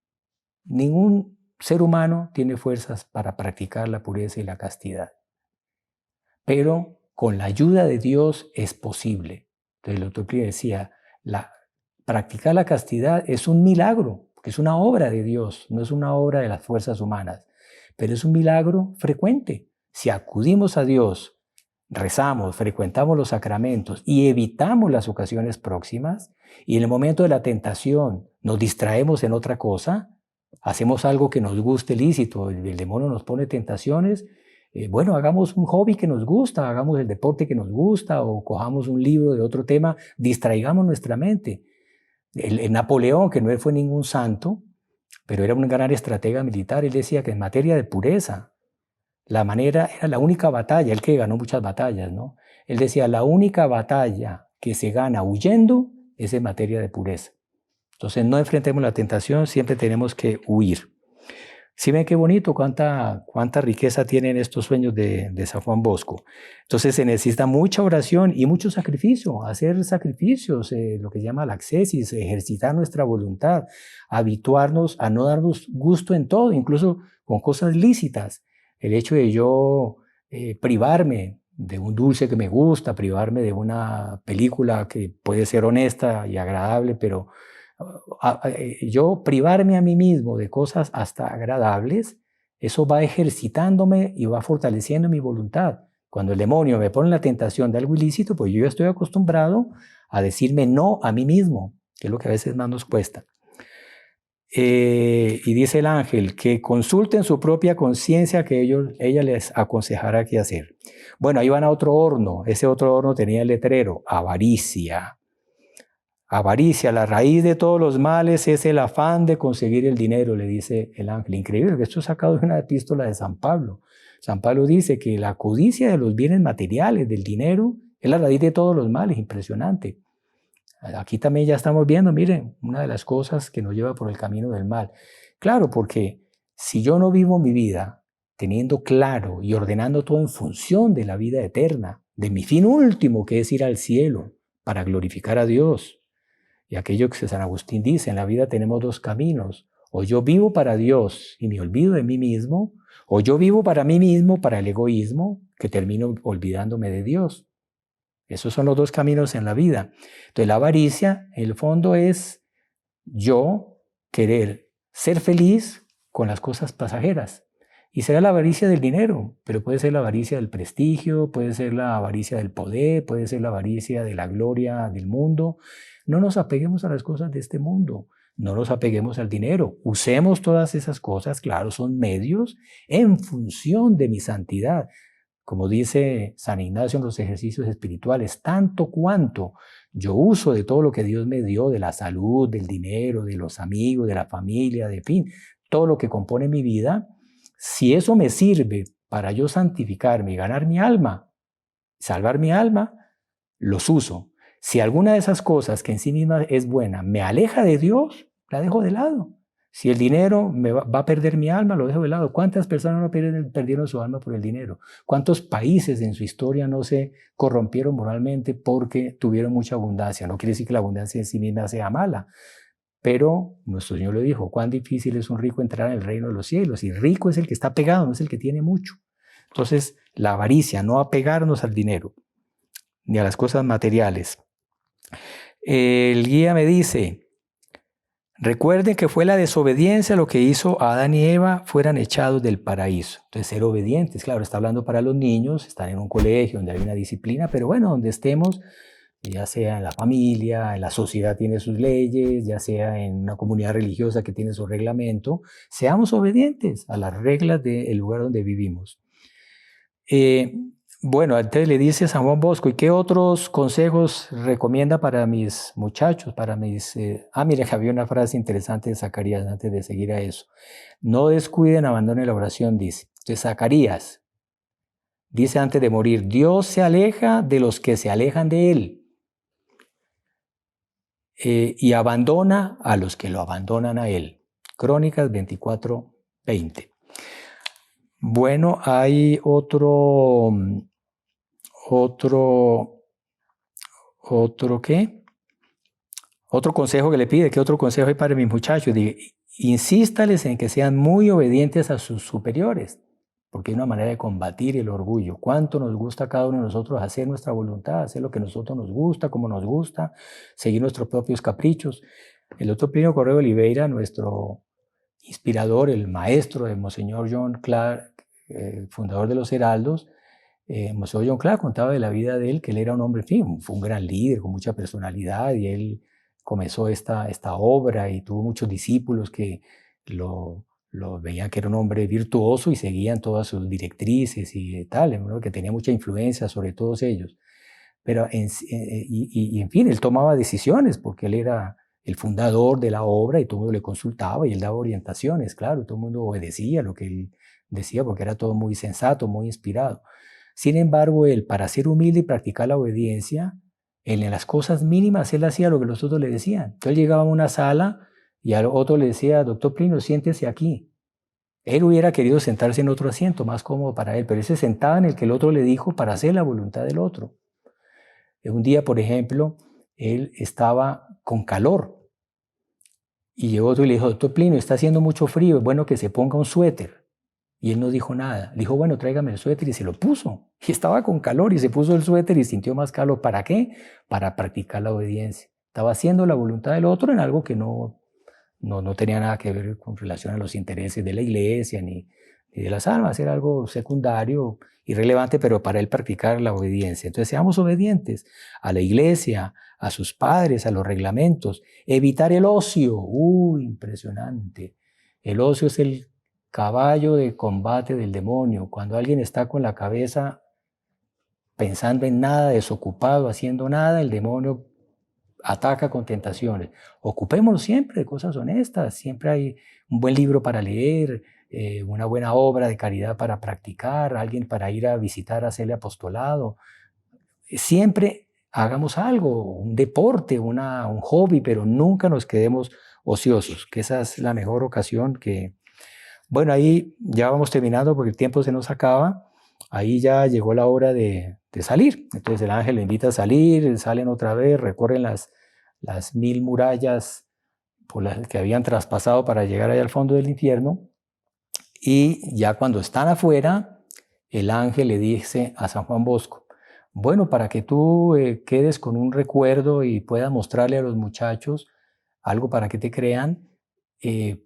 Ningún ser humano tiene fuerzas para practicar la pureza y la castidad. Pero con la ayuda de Dios es posible. Entonces el doctor Plinio decía, practicar la castidad es un milagro, porque es una obra de Dios, no es una obra de las fuerzas humanas, pero es un milagro frecuente. Si acudimos a Dios, rezamos, frecuentamos los sacramentos y evitamos las ocasiones próximas, y en el momento de la tentación nos distraemos en otra cosa, hacemos algo que nos guste lícito, el demonio nos pone tentaciones, bueno, hagamos un hobby que nos gusta, hagamos el deporte que nos gusta o cojamos un libro de otro tema, distraigamos nuestra mente. El Napoleón, que no fue ningún santo, pero era un gran estratega militar, él decía que en materia de pureza, la manera era la única batalla, él que ganó muchas batallas, ¿no? Él decía, la única batalla que se gana huyendo es en materia de pureza. Entonces no enfrentemos la tentación, siempre tenemos que huir. ¿Sí ven qué bonito? Cuánta riqueza tienen estos sueños de San Juan Bosco. Entonces se necesita mucha oración y mucho sacrificio, hacer sacrificios, lo que se llama la ascesis, ejercitar nuestra voluntad, habituarnos a no darnos gusto en todo, incluso con cosas lícitas. El hecho de yo privarme de un dulce que me gusta, privarme de una película que puede ser honesta y agradable, pero yo privarme a mí mismo de cosas hasta agradables, eso va ejercitándome y va fortaleciendo mi voluntad. Cuando el demonio me pone la tentación de algo ilícito, pues yo ya estoy acostumbrado a decirme no a mí mismo, que es lo que a veces más nos cuesta. Y dice el ángel que consulten su propia conciencia, que ella les aconsejará qué hacer. Bueno, ahí van a otro horno. Ese otro horno tenía el letrero, avaricia. Avaricia, la raíz de todos los males es el afán de conseguir el dinero, le dice el ángel. Increíble, que esto es sacado de una epístola de San Pablo. San Pablo dice que la codicia de los bienes materiales, del dinero, es la raíz de todos los males, impresionante. Aquí también ya estamos viendo, miren, una de las cosas que nos lleva por el camino del mal. Claro, porque si yo no vivo mi vida teniendo claro y ordenando todo en función de la vida eterna, de mi fin último, que es ir al cielo para glorificar a Dios, y aquello que San Agustín dice, en la vida tenemos dos caminos, o yo vivo para Dios y me olvido de mí mismo, o yo vivo para mí mismo, para el egoísmo, que termino olvidándome de Dios. Esos son los dos caminos en la vida. Entonces la avaricia, en el fondo, es yo querer ser feliz con las cosas pasajeras. Y será la avaricia del dinero, pero puede ser la avaricia del prestigio, puede ser la avaricia del poder, puede ser la avaricia de la gloria del mundo. No nos apeguemos a las cosas de este mundo, no nos apeguemos al dinero. Usemos todas esas cosas, claro, son medios en función de mi santidad. como dice San Ignacio en los ejercicios espirituales, tanto cuanto yo uso de todo lo que Dios me dio, de la salud, del dinero, de los amigos, de la familia, de fin, todo lo que compone mi vida, si eso me sirve para yo santificarme y ganar mi alma, salvar mi alma, los uso. Si alguna de esas cosas que en sí misma es buena me aleja de Dios, la dejo de lado. Si el dinero me va a perder mi alma, lo dejo de lado. ¿Cuántas personas no perdieron su alma por el dinero? ¿Cuántos países en su historia no se corrompieron moralmente porque tuvieron mucha abundancia? No quiere decir que la abundancia en sí misma sea mala, pero nuestro Señor le dijo, cuán difícil es un rico entrar en el reino de los cielos. Y rico es el que está pegado, no es el que tiene mucho. Entonces, la avaricia, no apegarnos al dinero ni a las cosas materiales. El guía me dice, recuerden que fue la desobediencia lo que hizo a Adán y Eva fueran echados del paraíso. Entonces, ser obedientes, claro, está hablando para los niños, están en un colegio donde hay una disciplina, pero bueno, donde estemos, ya sea en la familia, en la sociedad tiene sus leyes, ya sea en una comunidad religiosa que tiene su reglamento, seamos obedientes a las reglas del lugar donde vivimos. Bueno, entonces le dice San Juan Bosco, ¿y qué otros consejos recomienda para mis muchachos, para mis... mira, que había una frase interesante de Zacarías antes de seguir a eso. No descuiden, abandonen la oración, dice. Entonces Zacarías dice antes de morir, Dios se aleja de los que se alejan de Él y abandona a los que lo abandonan a Él. Crónicas 24:20. Bueno, hay otro ¿qué? Otro consejo que le pide. ¿Qué otro consejo hay para mis muchachos? Dice, insístales en que sean muy obedientes a sus superiores, porque es una manera de combatir el orgullo. ¿Cuánto nos gusta a cada uno de nosotros hacer nuestra voluntad, hacer lo que a nosotros nos gusta, como nos gusta, seguir nuestros propios caprichos? El otro Plinio Correo Oliveira, nuestro inspirador, el maestro de Monseñor John Clark, fundador de los Heraldos, Monseñor John Clark contaba de la vida de él, que él era un hombre, en fin, fue un gran líder con mucha personalidad, y él comenzó esta obra y tuvo muchos discípulos que lo veían que era un hombre virtuoso y seguían todas sus directrices y tal, ¿no? Que tenía mucha influencia sobre todos ellos. Pero en fin, él tomaba decisiones porque él era el fundador de la obra y todo el mundo le consultaba y él daba orientaciones, claro, todo el mundo obedecía lo que él decía porque era todo muy sensato, muy inspirado. Sin embargo, él, para ser humilde y practicar la obediencia, él en las cosas mínimas, él hacía lo que los otros le decían. Entonces él llegaba a una sala y al otro le decía, doctor Plinio, siéntese aquí. Él hubiera querido sentarse en otro asiento, más cómodo para él, pero él se sentaba en el que el otro le dijo para hacer la voluntad del otro. Un día, por ejemplo, él estaba con calor y llegó otro y le dijo, doctor Plinio, está haciendo mucho frío, es bueno que se ponga un suéter. Y él no dijo nada. Le dijo, bueno, tráigame el suéter, y se lo puso. Y estaba con calor y se puso el suéter y sintió más calor. ¿Para qué? Para practicar la obediencia. Estaba haciendo la voluntad del otro en algo que no tenía nada que ver con relación a los intereses de la iglesia ni de las almas. Era algo secundario, irrelevante, pero para él practicar la obediencia. Entonces seamos obedientes a la iglesia, a sus padres, a los reglamentos. Evitar el ocio. Impresionante. El ocio es el caballo de combate del demonio. Cuando alguien está con la cabeza pensando en nada, desocupado, haciendo nada, el demonio ataca con tentaciones. Ocupémonos siempre de cosas honestas, siempre hay un buen libro para leer, una buena obra de caridad para practicar, alguien para ir a visitar, a hacerle apostolado. Siempre hagamos algo, un deporte, un hobby, pero nunca nos quedemos ociosos, que esa es la mejor ocasión que... Bueno, ahí ya vamos terminando porque el tiempo se nos acaba. Ahí ya llegó la hora de salir. Entonces el ángel le invita a salir, salen otra vez, recorren las 1000 murallas por las que habían traspasado para llegar allá al fondo del infierno. Y ya cuando están afuera, el ángel le dice a San Juan Bosco, bueno, para que tú quedes con un recuerdo y puedas mostrarle a los muchachos algo para que te crean,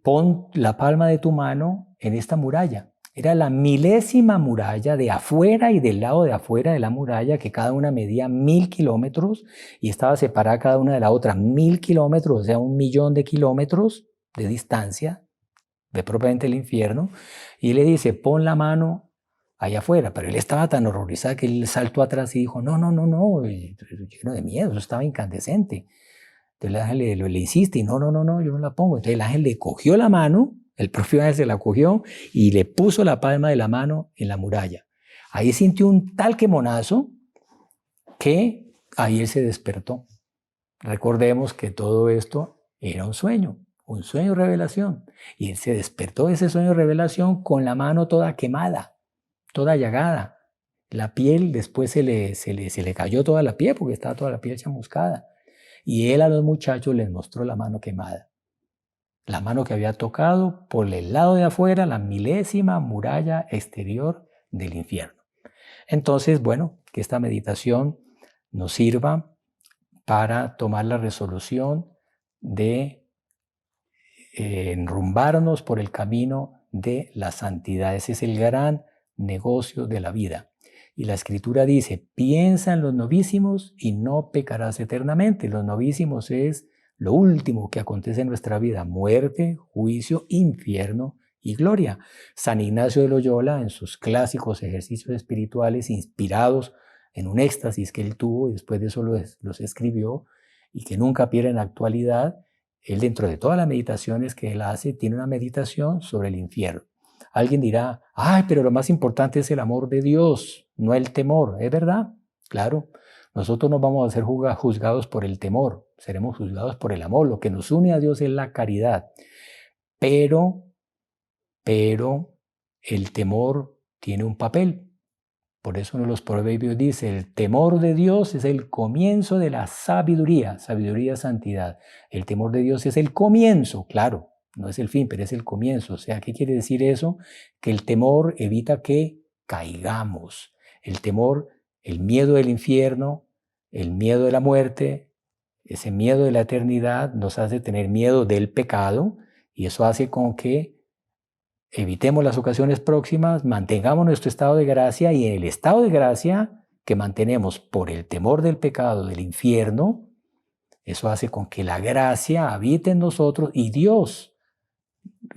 pon la palma de tu mano en esta muralla. Era la 1000ª muralla de afuera y del lado de afuera de la muralla, que cada una medía 1000 kilómetros y estaba separada cada una de la otra 1000 kilómetros, o sea, 1.000.000 de kilómetros de distancia de propiamente el infierno. Y le dice, pon la mano allá afuera, pero él estaba tan horrorizado que él saltó atrás y dijo, no, no, no, no, y lleno de miedo, eso estaba incandescente. Entonces el ángel le insiste y no, no, no, no, yo no la pongo. Entonces el ángel le cogió la mano, el propio ángel se la cogió y le puso la palma de la mano en la muralla. Ahí sintió un tal quemonazo que ahí él se despertó. Recordemos que todo esto era un sueño revelación. Y él se despertó de ese sueño revelación con la mano toda quemada, toda llagada. La piel, después se le cayó toda la piel porque estaba toda la piel chamuscada. Y él a los muchachos les mostró la mano quemada. La mano que había tocado por el lado de afuera la milésima muralla exterior del infierno. Entonces, bueno, que esta meditación nos sirva para tomar la resolución de enrumbarnos por el camino de la santidad. Ese es el gran negocio de la vida. Y la Escritura dice, piensa en los novísimos y no pecarás eternamente. Los novísimos es lo último que acontece en nuestra vida, muerte, juicio, infierno y gloria. San Ignacio de Loyola, en sus clásicos ejercicios espirituales inspirados en un éxtasis que él tuvo y después de eso los escribió y que nunca pierden actualidad, él dentro de todas las meditaciones que él hace, tiene una meditación sobre el infierno. Alguien dirá, ay, pero lo más importante es el amor de Dios, no el temor. ¿Es verdad? Claro, nosotros no vamos a ser juzgados por el temor, seremos juzgados por el amor. Lo que nos une a Dios es la caridad. Pero el temor tiene un papel. Por eso uno de los proverbios dice, el temor de Dios es el comienzo de la sabiduría, sabiduría, santidad. El temor de Dios es el comienzo, claro, no es el fin, pero es el comienzo. O sea, ¿qué quiere decir eso? Que el temor evita que caigamos. El temor, el miedo del infierno, el miedo de la muerte, ese miedo de la eternidad nos hace tener miedo del pecado y eso hace con que evitemos las ocasiones próximas, mantengamos nuestro estado de gracia y en el estado de gracia que mantenemos por el temor del pecado, del infierno, eso hace con que la gracia habite en nosotros y Dios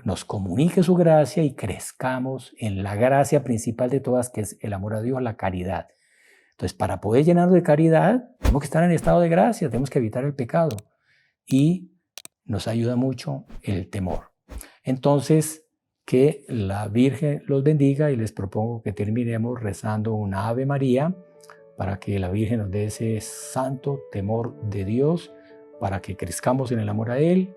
nos comunique su gracia y crezcamos en la gracia principal de todas, que es el amor a Dios, la caridad. Entonces, para poder llenarnos de caridad, tenemos que estar en estado de gracia, tenemos que evitar el pecado y nos ayuda mucho el temor. Entonces, que la Virgen los bendiga y les propongo que terminemos rezando una Ave María para que la Virgen nos dé ese santo temor de Dios, para que crezcamos en el amor a Él,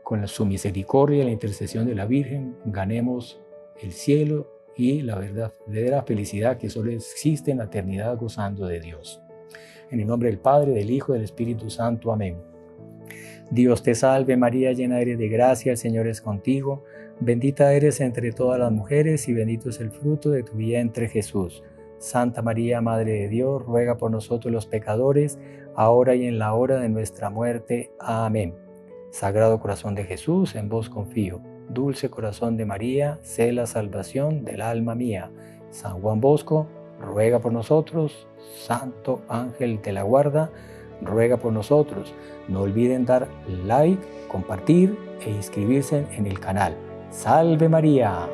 con su misericordia y la intercesión de la Virgen, ganemos el cielo y la verdadera felicidad que solo existe en la eternidad gozando de Dios. En el nombre del Padre, del Hijo y del Espíritu Santo. Amén. Dios te salve María, llena eres de gracia, el Señor es contigo. Bendita eres entre todas las mujeres y bendito es el fruto de tu vientre Jesús. Santa María, Madre de Dios, ruega por nosotros los pecadores, ahora y en la hora de nuestra muerte. Amén. Sagrado corazón de Jesús, en vos confío. Dulce corazón de María, sé la salvación del alma mía. San Juan Bosco, ruega por nosotros. Santo ángel de la guarda, ruega por nosotros. No olviden dar like, compartir e inscribirse en el canal. ¡Salve María!